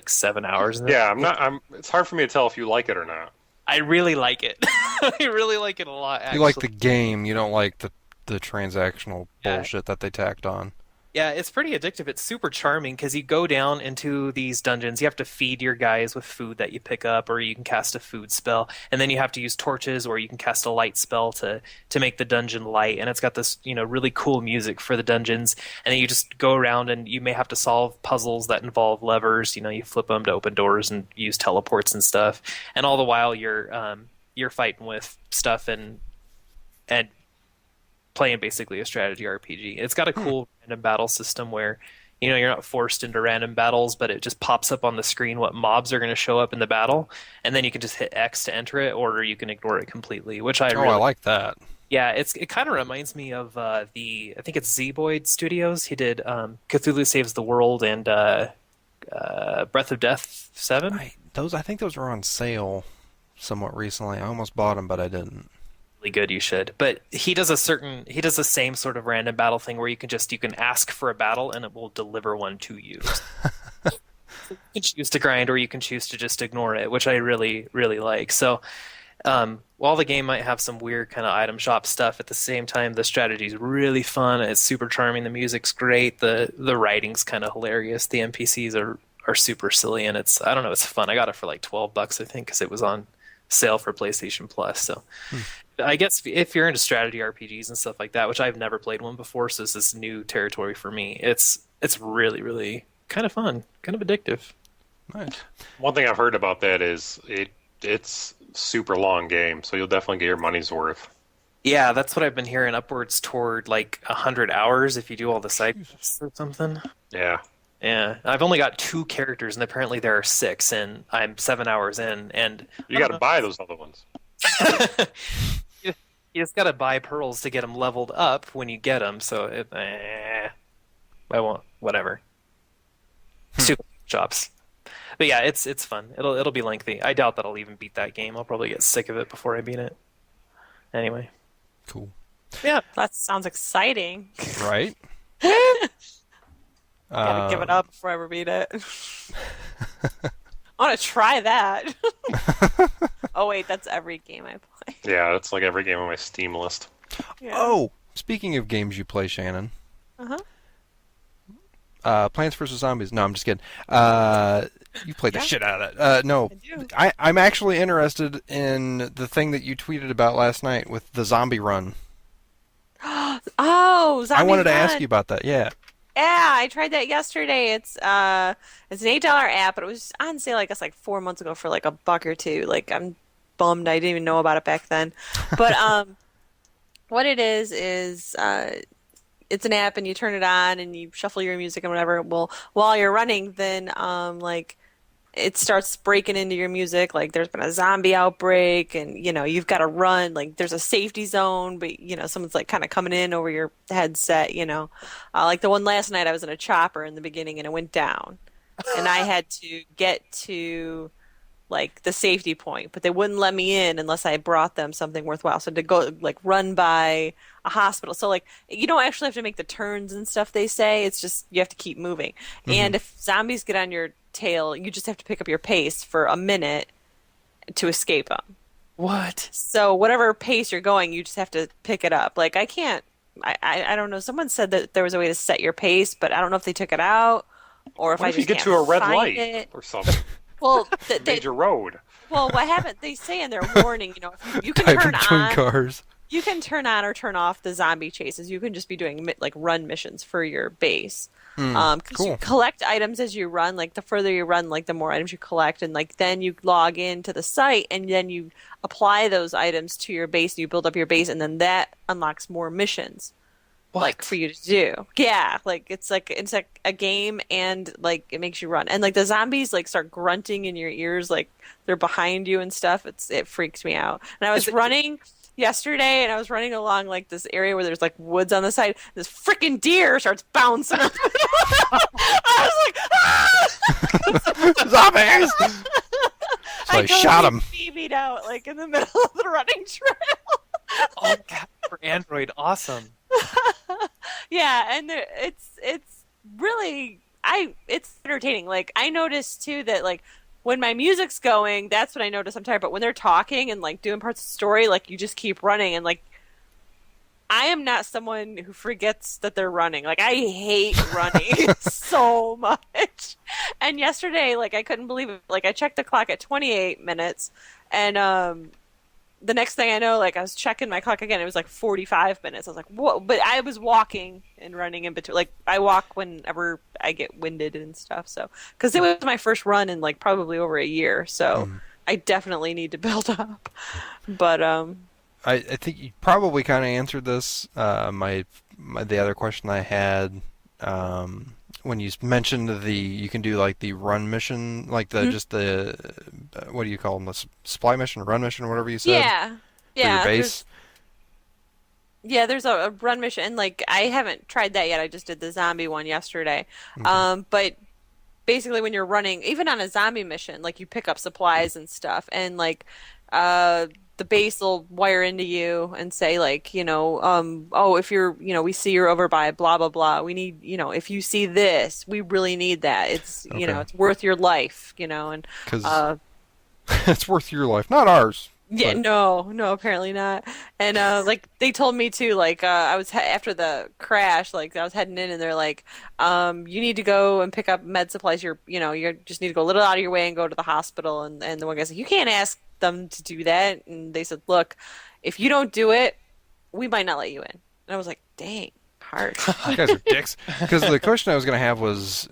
7 hours in it. Yeah, it's hard for me to tell if you like it or not. I really like it. I really like it a lot, actually. You like the game, you don't like the transactional bullshit that they tacked on. Yeah, it's pretty addictive. It's super charming because you go down into these dungeons. You have to feed your guys with food that you pick up, or you can cast a food spell. And then you have to use torches, or you can cast a light spell to make the dungeon light. And it's got this, really cool music for the dungeons. And then you just go around and you may have to solve puzzles that involve levers. You flip them to open doors and use teleports and stuff. And all the while you're fighting with stuff and playing basically a strategy RPG. It's got a cool random battle system where, you're not forced into random battles, but it just pops up on the screen what mobs are going to show up in the battle, and then you can just hit X to enter it, or you can ignore it completely, which I like that. Yeah, it kind of reminds me of I think it's Zeboyd Studios. He did Cthulhu Saves the World and Breath of Death 7. I think those were on sale somewhat recently. I almost bought them, but I didn't. Really good, you should. But he does the same sort of random battle thing where you can ask for a battle and it will deliver one to you. So you can choose to grind or you can choose to just ignore it, which I really, really like. So while the game might have some weird kind of item shop stuff, at the same time the strategy is really fun. It's super charming. The music's great. The writing's kind of hilarious. The NPCs are super silly, and it's fun. I got it for like $12, I think, because it was on sale for PlayStation Plus. So I guess if you're into strategy RPGs and stuff like that, which I've never played one before, so this is new territory for me, it's really, really kind of fun, kind of addictive. Nice. One thing I've heard about that is it's super long game, so you'll definitely get your money's worth. Yeah, that's what I've been hearing, upwards toward like 100 hours if you do all the side quests or something. Yeah. Yeah, I've only got 2 characters, and apparently there are 6, and I'm 7 hours in, and you got to buy those other ones. You just got to buy pearls to get them leveled up when you get them. So I won't. Whatever. Stupid shops. But yeah, it's fun. It'll be lengthy. I doubt that I'll even beat that game. I'll probably get sick of it before I beat it. Anyway. Cool. Yeah, that sounds exciting. Right. Gotta give it up before I ever beat it. I want to try that. Oh wait, that's every game I play. Yeah, that's like every game on my Steam list. Yeah. Oh, speaking of games you play, Shannon. Plants vs. Zombies. No, I'm just kidding. You played the shit out of it. No, I'm actually interested in the thing that you tweeted about last night with the zombie run. Oh, zombie I wanted to run. ask you about that. Yeah. Yeah, I tried that yesterday. It's an $8 app, but it was on sale, I guess, like 4 months ago for like $1 or $2. Like, I'm bummed I didn't even know about it back then. But what it is it's an app and you turn it on and you shuffle your music and whatever. Well, while you're running, then like it starts breaking into your music. Like there's been a zombie outbreak and you've got to run. Like there's a safety zone, but someone's like kind of coming in over your headset. Like the one last night I was in a chopper in the beginning and it went down, and I had to get to like the safety point, but they wouldn't let me in unless I brought them something worthwhile. So to go like run by a hospital. So like you don't actually have to make the turns and stuff they say. It's just you have to keep moving. Mm-hmm. And if zombies get on your tail, you just have to pick up your pace for a minute to escape them. What? So whatever pace you're going, you just have to pick it up. Like I don't know. Someone said that there was a way to set your pace, but I don't know if they took it out or if what I if just you get can't to a red find light it. or something. Well, major road. Well, what happened? They say in their warning, you can Type turn between on. cars. You can turn on or turn off the zombie chases. You can just be doing like run missions for your base. Because cool. you collect items as you run. Like the further you run, like the more items you collect, and like then you log into the site, and then you apply those items to your base. And you build up your base, and then that unlocks more missions. What? Like for you to do. Yeah, like it's like a game, and like it makes you run. And like the zombies like start grunting in your ears, like they're behind you and stuff. It freaks me out. And I was running yesterday, and I was running along like this area where there's like woods on the side. This freaking deer starts bouncing. I was like, ah! Zombies! So I shot him. Beat out like in the middle of the running trail. Oh God, for Android, awesome. Yeah, and it's really it's entertaining. Like I noticed too that like when my music's going, that's when I notice I'm tired. But when they're talking and like doing parts of the story, like you just keep running. And like I am not someone who forgets that they're running. Like I hate running so much. And yesterday, like I couldn't believe it. Like I checked the clock at 28 minutes, and the next thing I know, like I was checking my clock again. It was like 45 minutes. I was like, "Whoa!" But I was walking and running in between. Like I walk whenever I get winded and stuff. So because it was my first run in like probably over a year, so I definitely need to build up. But I think you probably kind of answered this. The other question I had when you mentioned you can do like the run mission, like the just the what do you call them, the supply mission, run mission, whatever you said. Yeah, yeah. For your base. There's a run mission, and like I haven't tried that yet. I just did the zombie one yesterday. But basically, when you're running, even on a zombie mission, like you pick up supplies and stuff, and like the base will wire into you and say like, oh, if you're, we see you're over by blah, blah, blah. We need, if you see this, we really need that. It's, it's worth your life, and. Because it's worth your life, not ours. Yeah, but... no, apparently not. And like they told me too, like I was after the crash, like I was heading in, and they're like, you need to go and pick up med supplies. You just need to go a little out of your way and go to the hospital. And the one guy said, you can't ask them to do that. And they said, look, if you don't do it, we might not let you in. And I was like, dang, hard. You guys are dicks. Because the question I was going to have was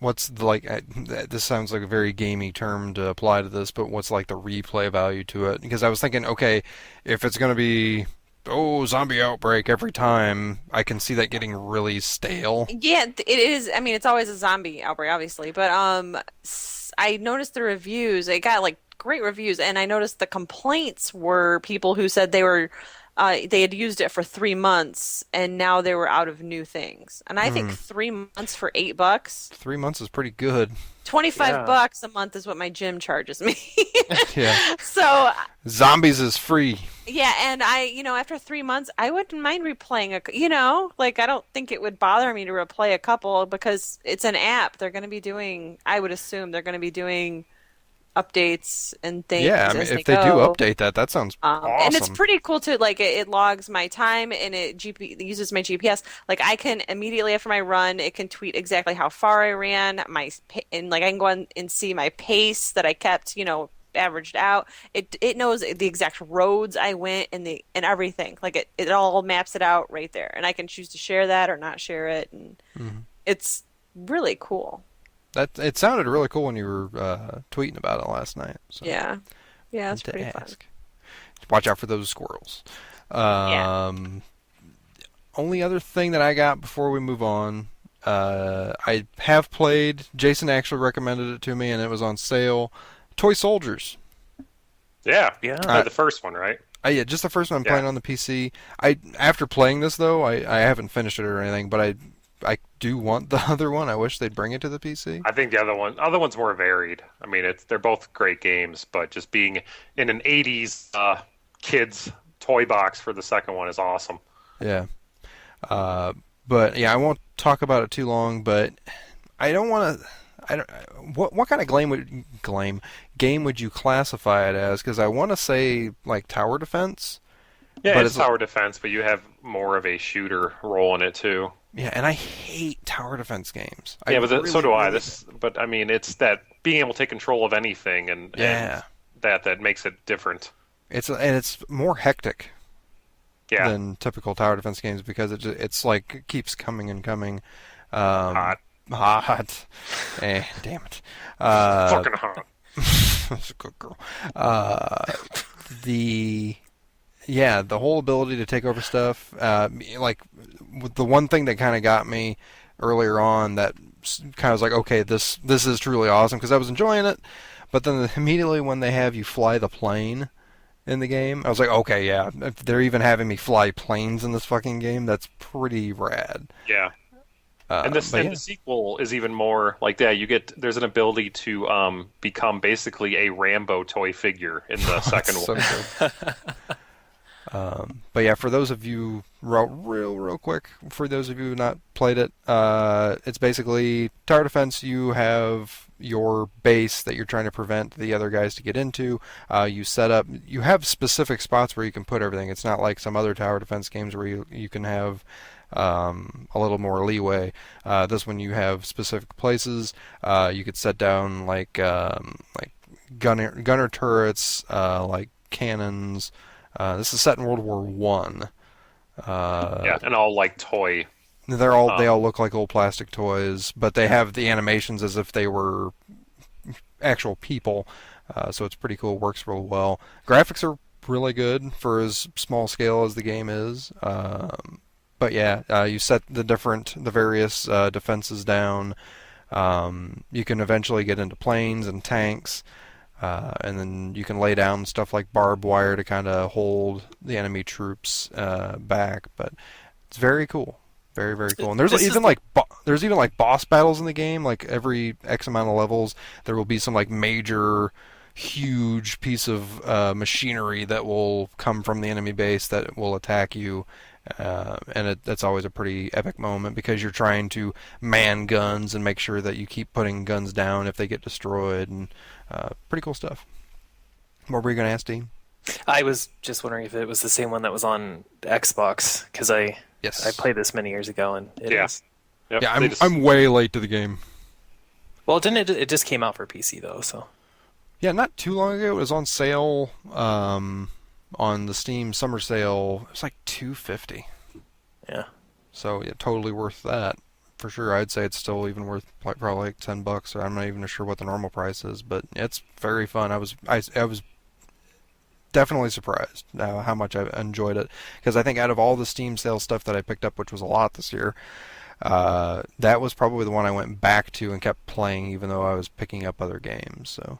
what's the, like, this sounds like a very gamey term to apply to this, but what's like the replay value to it? Because I was thinking, okay, if it's going to be, zombie outbreak every time, I can see that getting really stale. Yeah, it is. I mean, it's always a zombie outbreak, obviously, but I noticed the reviews. It got like great reviews, and I noticed the complaints were people who said they had used it for 3 months, and now they were out of new things. And I think 3 months for $8. 3 months is pretty good. $25 a month is what my gym charges me. Yeah. So zombies is free. Yeah, and after 3 months, I wouldn't mind replaying I don't think it would bother me to replay a couple because it's an app. They're going to be doing, I would assume they're going to be doing updates and things. Yeah, I mean, if they do update that sounds awesome. And it's pretty cool too. Like it logs my time and it uses my GPS. Like I can immediately after my run, it can tweet exactly how far I ran, and like I can go on and see my pace that I kept, averaged out. It knows the exact roads I went and everything. Like it all maps it out right there, and I can choose to share that or not share it, and it's really cool. It sounded really cool when you were tweeting about it last night. So yeah, it's pretty fun. Watch out for those squirrels. Only other thing that I got before we move on, I have played. Jason actually recommended it to me, and it was on sale. Toy Soldiers. Yeah. Yeah. The first one, right? Yeah, just the first one I'm playing on the PC. After playing this though, I haven't finished it or anything, but I do want the other one. I wish they'd bring it to the PC. I think the other one's more varied. I mean, they're both great games, but just being in an '80s kids toy box for the second one is awesome. Yeah. But yeah, I won't talk about it too long. But I don't want to. What kind of game would you classify it as? Because I want to say like tower defense. Yeah, it's tower defense, but you have more of a shooter role in it too. Yeah, and I hate tower defense games. Yeah, but so do I. But I mean, it's that being able to take control of anything, and that makes it different. It's more hectic. Yeah. Than typical tower defense games because it's like it keeps coming and coming. Hot. Damn it. Fucking hot. That's a good girl. The whole ability to take over stuff. Like the one thing that kind of got me earlier on that kind of was like, okay, this is truly awesome because I was enjoying it, but then immediately when they have you fly the plane in the game, I was like, okay, yeah, if they're even having me fly planes in this fucking game, that's pretty rad. Yeah. And the sequel is even more like that. There's an ability to become basically a Rambo toy figure in the second one. But yeah, for those of you, real quick, for those of you who have not played it, it's basically tower defense. You have your base that you're trying to prevent the other guys to get into. You have specific spots where you can put everything. It's not like some other tower defense games where you can have a little more leeway. This one you have specific places. You could set down like gunner turrets, like cannons. This is set in World War One. And all like toy. They all look like old plastic toys, but they have the animations as if they were actual people. So it's pretty cool. Works real well. Graphics are really good for as small scale as the game is. But yeah, you set the various defenses down. You can eventually get into planes and tanks. And then you can lay down stuff like barbed wire to kind of hold the enemy troops back. But it's very cool, very very cool. And there's even like boss battles in the game. Like every X amount of levels, there will be some like major, huge piece of machinery that will come from the enemy base that will attack you. And that's always a pretty epic moment because you're trying to man guns and make sure that you keep putting guns down if they get destroyed, and pretty cool stuff. What were you going to ask, Dean? I was just wondering if it was the same one that was on Xbox, because I played this many years ago, and it is. Yep. Yeah, I'm way late to the game. Well, didn't it just came out for PC though, so. Yeah, not too long ago. It was on sale on the Steam summer sale. It was like $250. Yeah. So yeah, totally worth that for sure. I'd say it's still even worth probably like $10. I'm not even sure what the normal price is, but it's very fun. I was definitely surprised how much I enjoyed it, because I think out of all the Steam sale stuff that I picked up, which was a lot this year, that was probably the one I went back to and kept playing, even though I was picking up other games. So.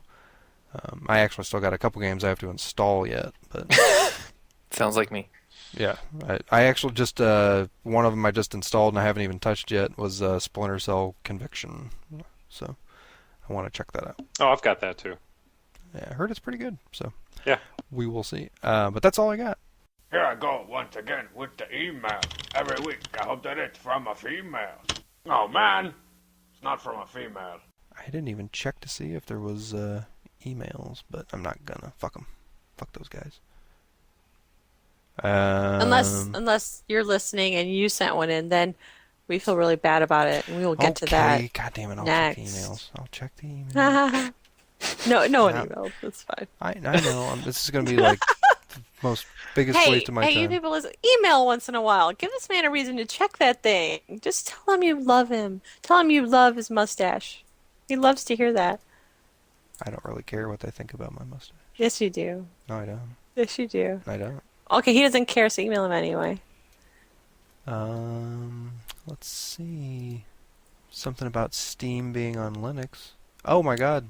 I actually still got a couple games I have to install yet, but sounds like me. Yeah, I actually just one of them I just installed and I haven't even touched yet was Splinter Cell Conviction, so I want to check that out. Oh, I've got that too. Yeah, I heard it's pretty good, so yeah, we will see. But that's all I got. Here I go once again with the email. Every week I hope that it's from a female. Oh man, it's not from a female. I didn't even check to see if there was emails, but I'm not gonna. Fuck them. Fuck those guys. Unless you're listening and you sent one in, then we feel really bad about it, and we will get to that. God damn it! I'll next. check the emails. I'll check the emails. no one emailed. That's fine. I know. This is gonna be like the most biggest waste of my time. Hey, you people, listen. Email once in a while. Give this man a reason to check that thing. Just tell him you love him. Tell him you love his mustache. He loves to hear that. I don't really care what they think about my mustache. Yes, you do. No, I don't. Yes, you do. I don't. Okay, he doesn't care, so email him anyway. Let's see. Something about Steam being on Linux. Oh my god.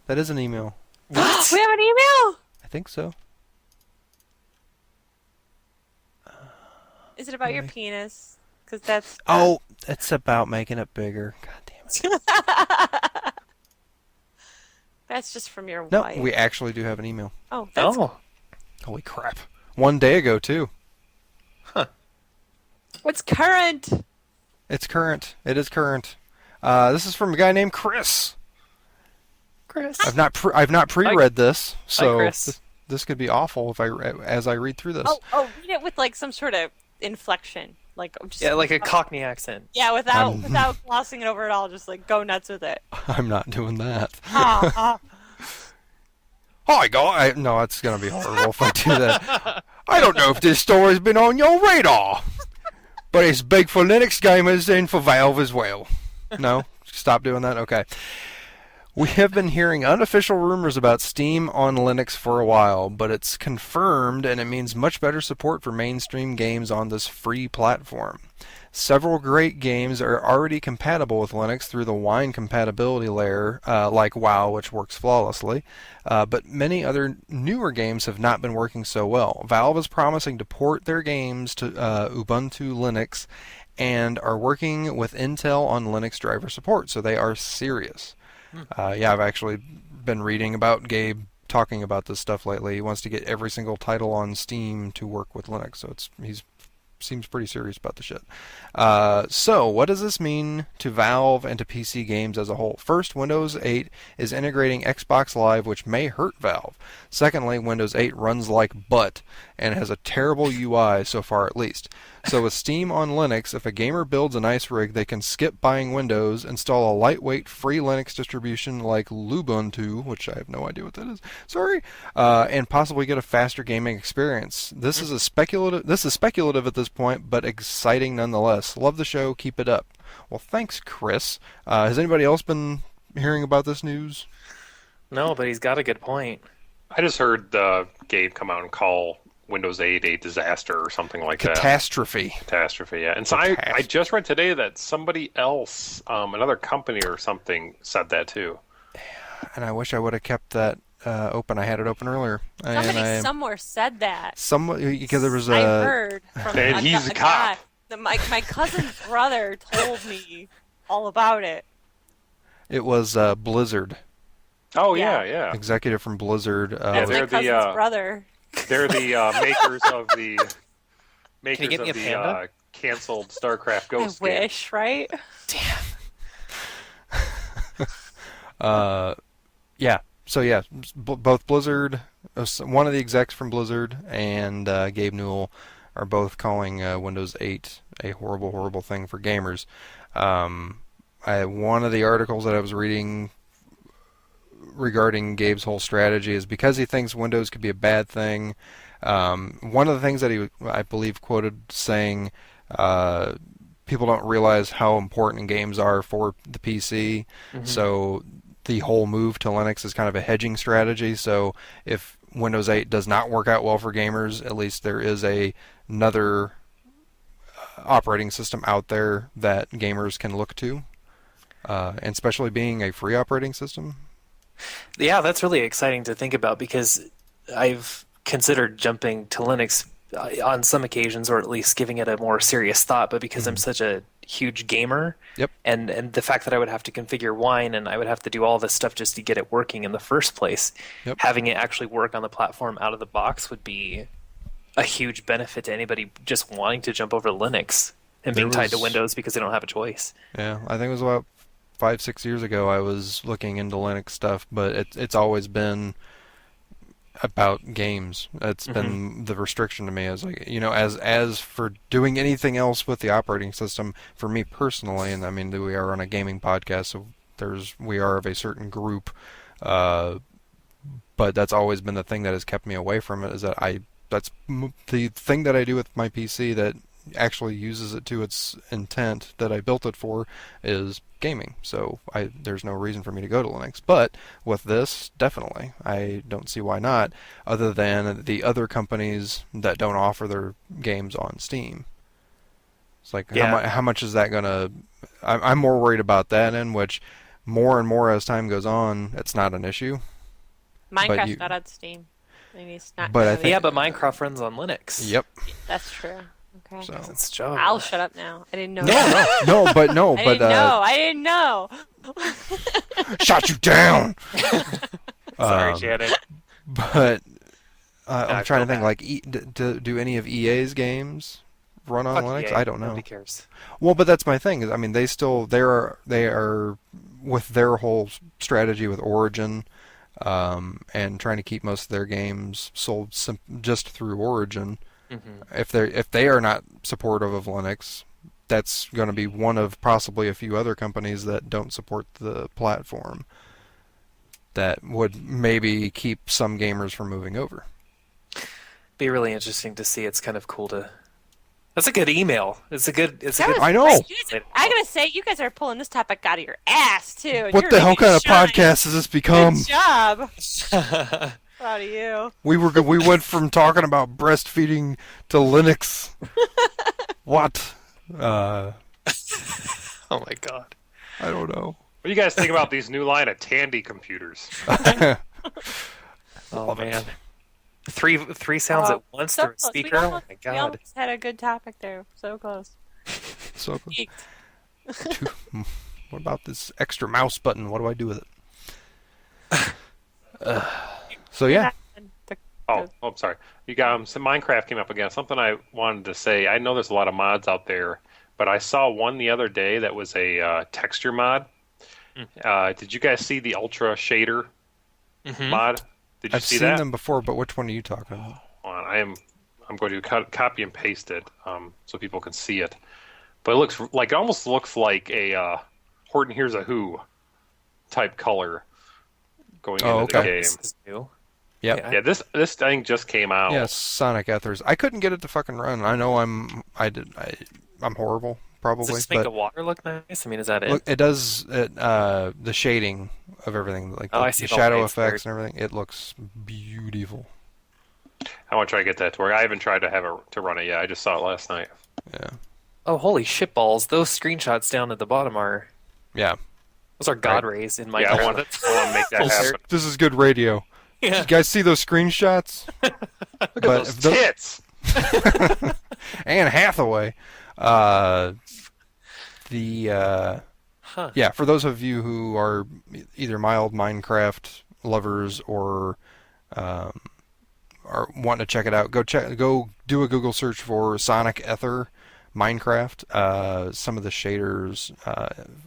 That is an email. What? We have an email? I think so. Is it about your penis? Because that's... Oh, it's about making it bigger. God damn it. That's just from your No, wife. we actually do have an email. Oh, that's... Holy crap. 1 day ago, too. Huh. What's current? It's current. It is current. This is from a guy named Chris. Chris. I've not pre-read this, so Chris. This could be awful as I read through this. Oh, read it with like some sort of inflection, like just Yeah, like a Cockney accent. Yeah, without glossing it over at all, just like go nuts with it. I'm not doing that. Ah. Hi, guy. No, it's gonna be horrible if I do that. I don't know if this story's been on your radar, but it's big for Linux gamers and for Valve as well. No, stop doing that. Okay. We have been hearing unofficial rumors about Steam on Linux for a while, but it's confirmed and it means much better support for mainstream games on this free platform. Several great games are already compatible with Linux through the Wine compatibility layer, like WoW, which works flawlessly, but many other newer games have not been working so well. Valve is promising to port their games to Ubuntu Linux and are working with Intel on Linux driver support, so they are serious. Yeah, I've actually been reading about Gabe talking about this stuff lately. He wants to get every single title on Steam to work with Linux, so he's seems pretty serious about the shit. So, what does this mean to Valve and to PC games as a whole? First, Windows 8 is integrating Xbox Live, which may hurt Valve. Secondly, Windows 8 runs like butt and has a terrible UI, so far at least. So with Steam on Linux, if a gamer builds a nice rig, they can skip buying Windows, install a lightweight free Linux distribution like Lubuntu, which I have no idea what that is, sorry, and possibly get a faster gaming experience. This is speculative at this point, but exciting nonetheless. Love the show, keep it up. Well, thanks, Chris. Has anybody else been hearing about this news? No, but he's got a good point. I just heard Gabe come out and call Windows 8 a disaster or something like Catastrophe. Catastrophe, yeah. And so I just read today that somebody else, another company or something, said that too. And I wish I would have kept that open. I had it open earlier. Somebody somewhere said that. Because there was I heard from and he's a cop. Guy. My cousin's brother told me all about it. It was Blizzard. Oh, yeah. Executive from Blizzard. That's my cousin's brother. They're the makers of the canceled StarCraft Ghost I wish, game. Right? Damn. Yeah. So yeah, both Blizzard, one of the execs from Blizzard, and Gabe Newell are both calling Windows 8 a horrible, horrible thing for gamers. One of the articles that I was reading regarding Gabe's whole strategy is because he thinks Windows could be a bad thing. One of the things that he, I believe, quoted saying, people don't realize how important games are for the PC, so the whole move to Linux is kind of a hedging strategy. So if Windows 8 does not work out well for gamers, at least there is another operating system out there that gamers can look to, and especially being a free operating system. Yeah, that's really exciting to think about because I've considered jumping to Linux on some occasions, or at least giving it a more serious thought, but because I'm such a huge gamer, and the fact that I would have to configure Wine and I would have to do all this stuff just to get it working in the first place, having it actually work on the platform out of the box would be a huge benefit to anybody just wanting to jump over to Linux and being tied to Windows because they don't have a choice. Yeah, I think it was about 5-6 years ago I was looking into Linux stuff, but it's always been about games. It's been the restriction to me. As like, as for doing anything else with the operating system, for me personally, and I mean we are on a gaming podcast, so we are of a certain group, but that's always been the thing that has kept me away from it. Is that that's the thing that I do with my PC that actually uses it to its intent that I built it for is gaming. So there's no reason for me to go to Linux. But with this, definitely, I don't see why not, other than the other companies that don't offer their games on Steam. It's like, how much is that going to... I'm more worried about that, in which more and more as time goes on, it's not an issue. Minecraft's not on Steam. Maybe it's not. But but Minecraft runs on Linux. Yep. That's true. Okay. So. It's Java. I'll shut up now. I didn't know. I didn't know. Shot you down. Sorry, Shannon. But I'm trying to think. Like, do any of EA's games run on Linux? EA. I don't know. Nobody cares. Well, but that's my thing. I mean, they are with their whole strategy with Origin, and trying to keep most of their games sold just through Origin. Mm-hmm. If they are not supportive of Linux, that's going to be one of possibly a few other companies that don't support the platform that would maybe keep some gamers from moving over. Be really interesting to see. It's kind of cool to... That's a good email. It's a good... I know. I gotta say, you guys are pulling this topic out of your ass, too. What the hell kind of podcast has this become? Good job. Proud of you. We went from talking about breastfeeding to Linux. What? Oh my god. I don't know. What do you guys think about these new line of Tandy computers? Oh man. Three sounds at once through a speaker. Oh my god. We almost had a good topic there. So close. So close. What about this extra mouse button? What do I do with it? So yeah. I'm sorry. You got some Minecraft came up again. Something I wanted to say. I know there's a lot of mods out there, but I saw one the other day that was a texture mod. Did you guys see the Ultra Shader mod? Did you I've see seen that? them before, but which one are you talking about? I'm going to copy and paste it so people can see it. But it almost looks like a Horton Hears a Who type color going into the game. This is new. Yep. Yeah, this thing just came out. Yeah, Sonic Ethers. I couldn't get it to fucking run. I know I'm horrible, probably. Does this make the water look nice? I mean, is that it? Look, it does. The shading of everything, like I see the shadow effects and everything. It looks beautiful. I want to try to get that to work. I haven't tried to have it to run it yet. I just saw it last night. Yeah. Oh, holy shitballs! Those screenshots down at the bottom are. Yeah. Those are god rays in my. Yeah, I want to make that happen. This is good radio. Yeah. You guys see those screenshots? Look at those tits. Anne Hathaway. Yeah, for those of you who are either mild Minecraft lovers or are wanting to check it out, go do a Google search for Sonic Ether Minecraft. Some of the shaders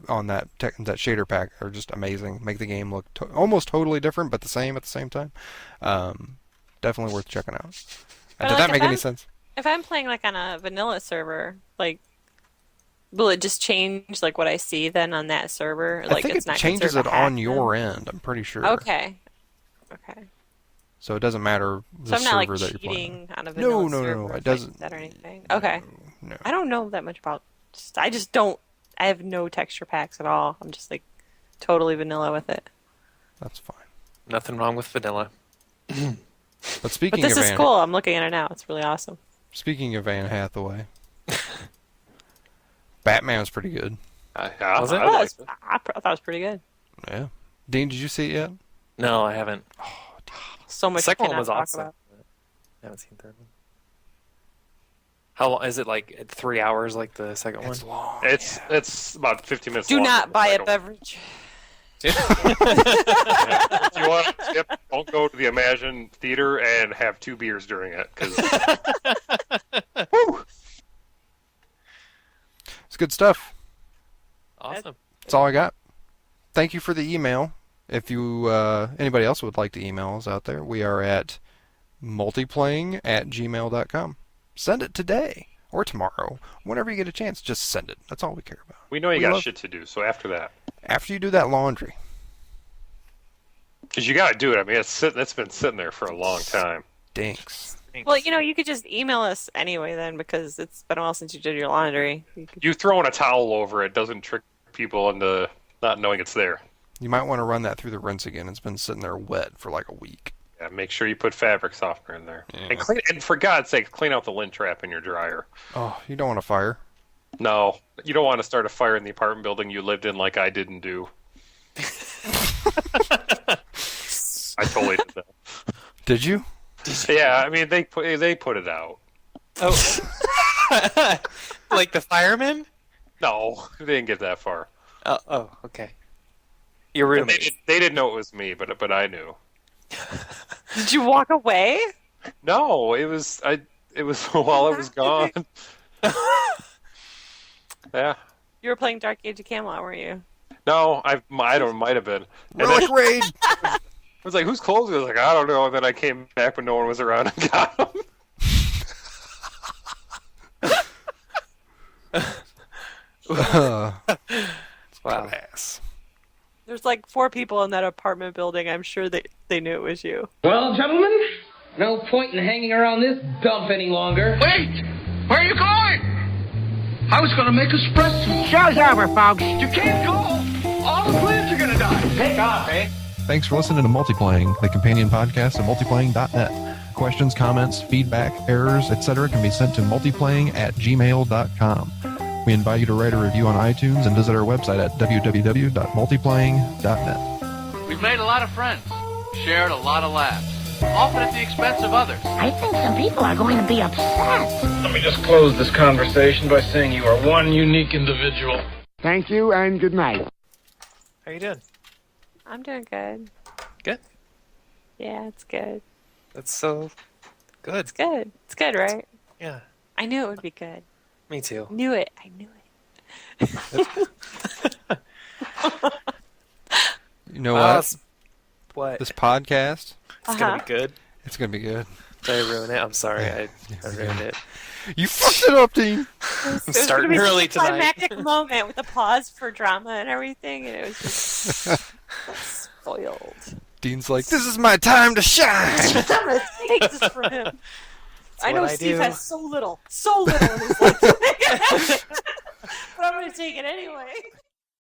on that shader pack are just amazing. Make the game look almost totally different, but the same at the same time. Definitely worth checking out. Did that make any sense? If I'm playing like on a vanilla server, like, will it just change like what I see then on that server? I think it changes it on your end. I'm pretty sure. Okay. So it doesn't matter the server that you're playing. So I'm not like cheating on a vanilla server. No. It doesn't. That or anything. Okay. No. I don't know that much about. I just don't. I have no texture packs at all. I'm just like totally vanilla with it. That's fine. Nothing wrong with vanilla. But speaking this of is cool. I'm looking at it now. It's really awesome. Speaking of Anne Hathaway, Batman was pretty good. Was it? I thought it was pretty good. Yeah. Dean, did you see it yet? No, I haven't. So much. The second one cannot was talk awesome. about. I haven't seen the third one. How long is it? Like 3 hours, like the second one? It's long. It's about 50 minutes. Do long. not buy a beverage. If you want a tip, don't go to the Imagine Theater and have 2 beers during it. It's good stuff. Awesome. That's all I got. Thank you for the email. If you anybody else would like to email us out there, we are at multiplaying@gmail.com. Send it today or tomorrow. Whenever you get a chance, just send it. That's all we care about. We know you got shit to do, so after that. After you do that laundry. Because you got to do it. I mean, it's been sitting there for a long time. Stinks. Thanks. Well, you could just email us anyway then, because it's been a while since you did your laundry. You throwing a towel over it doesn't trick people into not knowing it's there. You might want to run that through the rinse again. It's been sitting there wet for like a week. Yeah, make sure you put fabric softener in there. Yeah. And for God's sake, clean out the lint trap in your dryer. Oh, you don't want to fire? No, you don't want to start a fire in the apartment building you lived in like I didn't do. I totally did that. Did you? Yeah, I mean, they put it out. Oh. Like the firemen? No, they didn't get that far. Oh, okay. Your roommate. They didn't know it was me, but I knew. Did you walk away? No, it was while I was gone. Yeah. You were playing Dark Age of Camelot, weren't you? No, I might have been. Relic Raid! I was like, whose clothes? I was like, I don't know. And then I came back when no one was around and got them. Wow. Ass. There's like 4 people in that apartment building. I'm sure they knew it was you. Well, gentlemen, no point in hanging around this dump any longer. Wait! Where are you going? I was going to make espresso. Show's over, folks. You can't go! All the plants are going to die. Take off, eh? Thanks for listening to Multiplaying, the companion podcast at multiplaying.net. Questions, comments, feedback, errors, etc. can be sent to multiplaying@gmail.com. We invite you to write a review on iTunes and visit our website at www.multiplaying.net. We've made a lot of friends, shared a lot of laughs, often at the expense of others. I think some people are going to be upset. Let me just close this conversation by saying you are one unique individual. Thank you and good night. How you doing? I'm doing good. Good? Yeah, it's good. That's so good. It's good. It's good, right? Yeah. I knew it would be good. Me too. Knew it. I knew it. You know what? What? This podcast. It's going to be good. It's going to be good. Did I ruin it? I'm sorry. I ruined it. You fucked it up, Dean. I'm starting early tonight. Climactic moment with a pause for drama and everything, and it was just spoiled. Dean's like, this is my time to shine. I'm going to take this from him. I know Steve has so little in his life. But I'm going to take it anyway.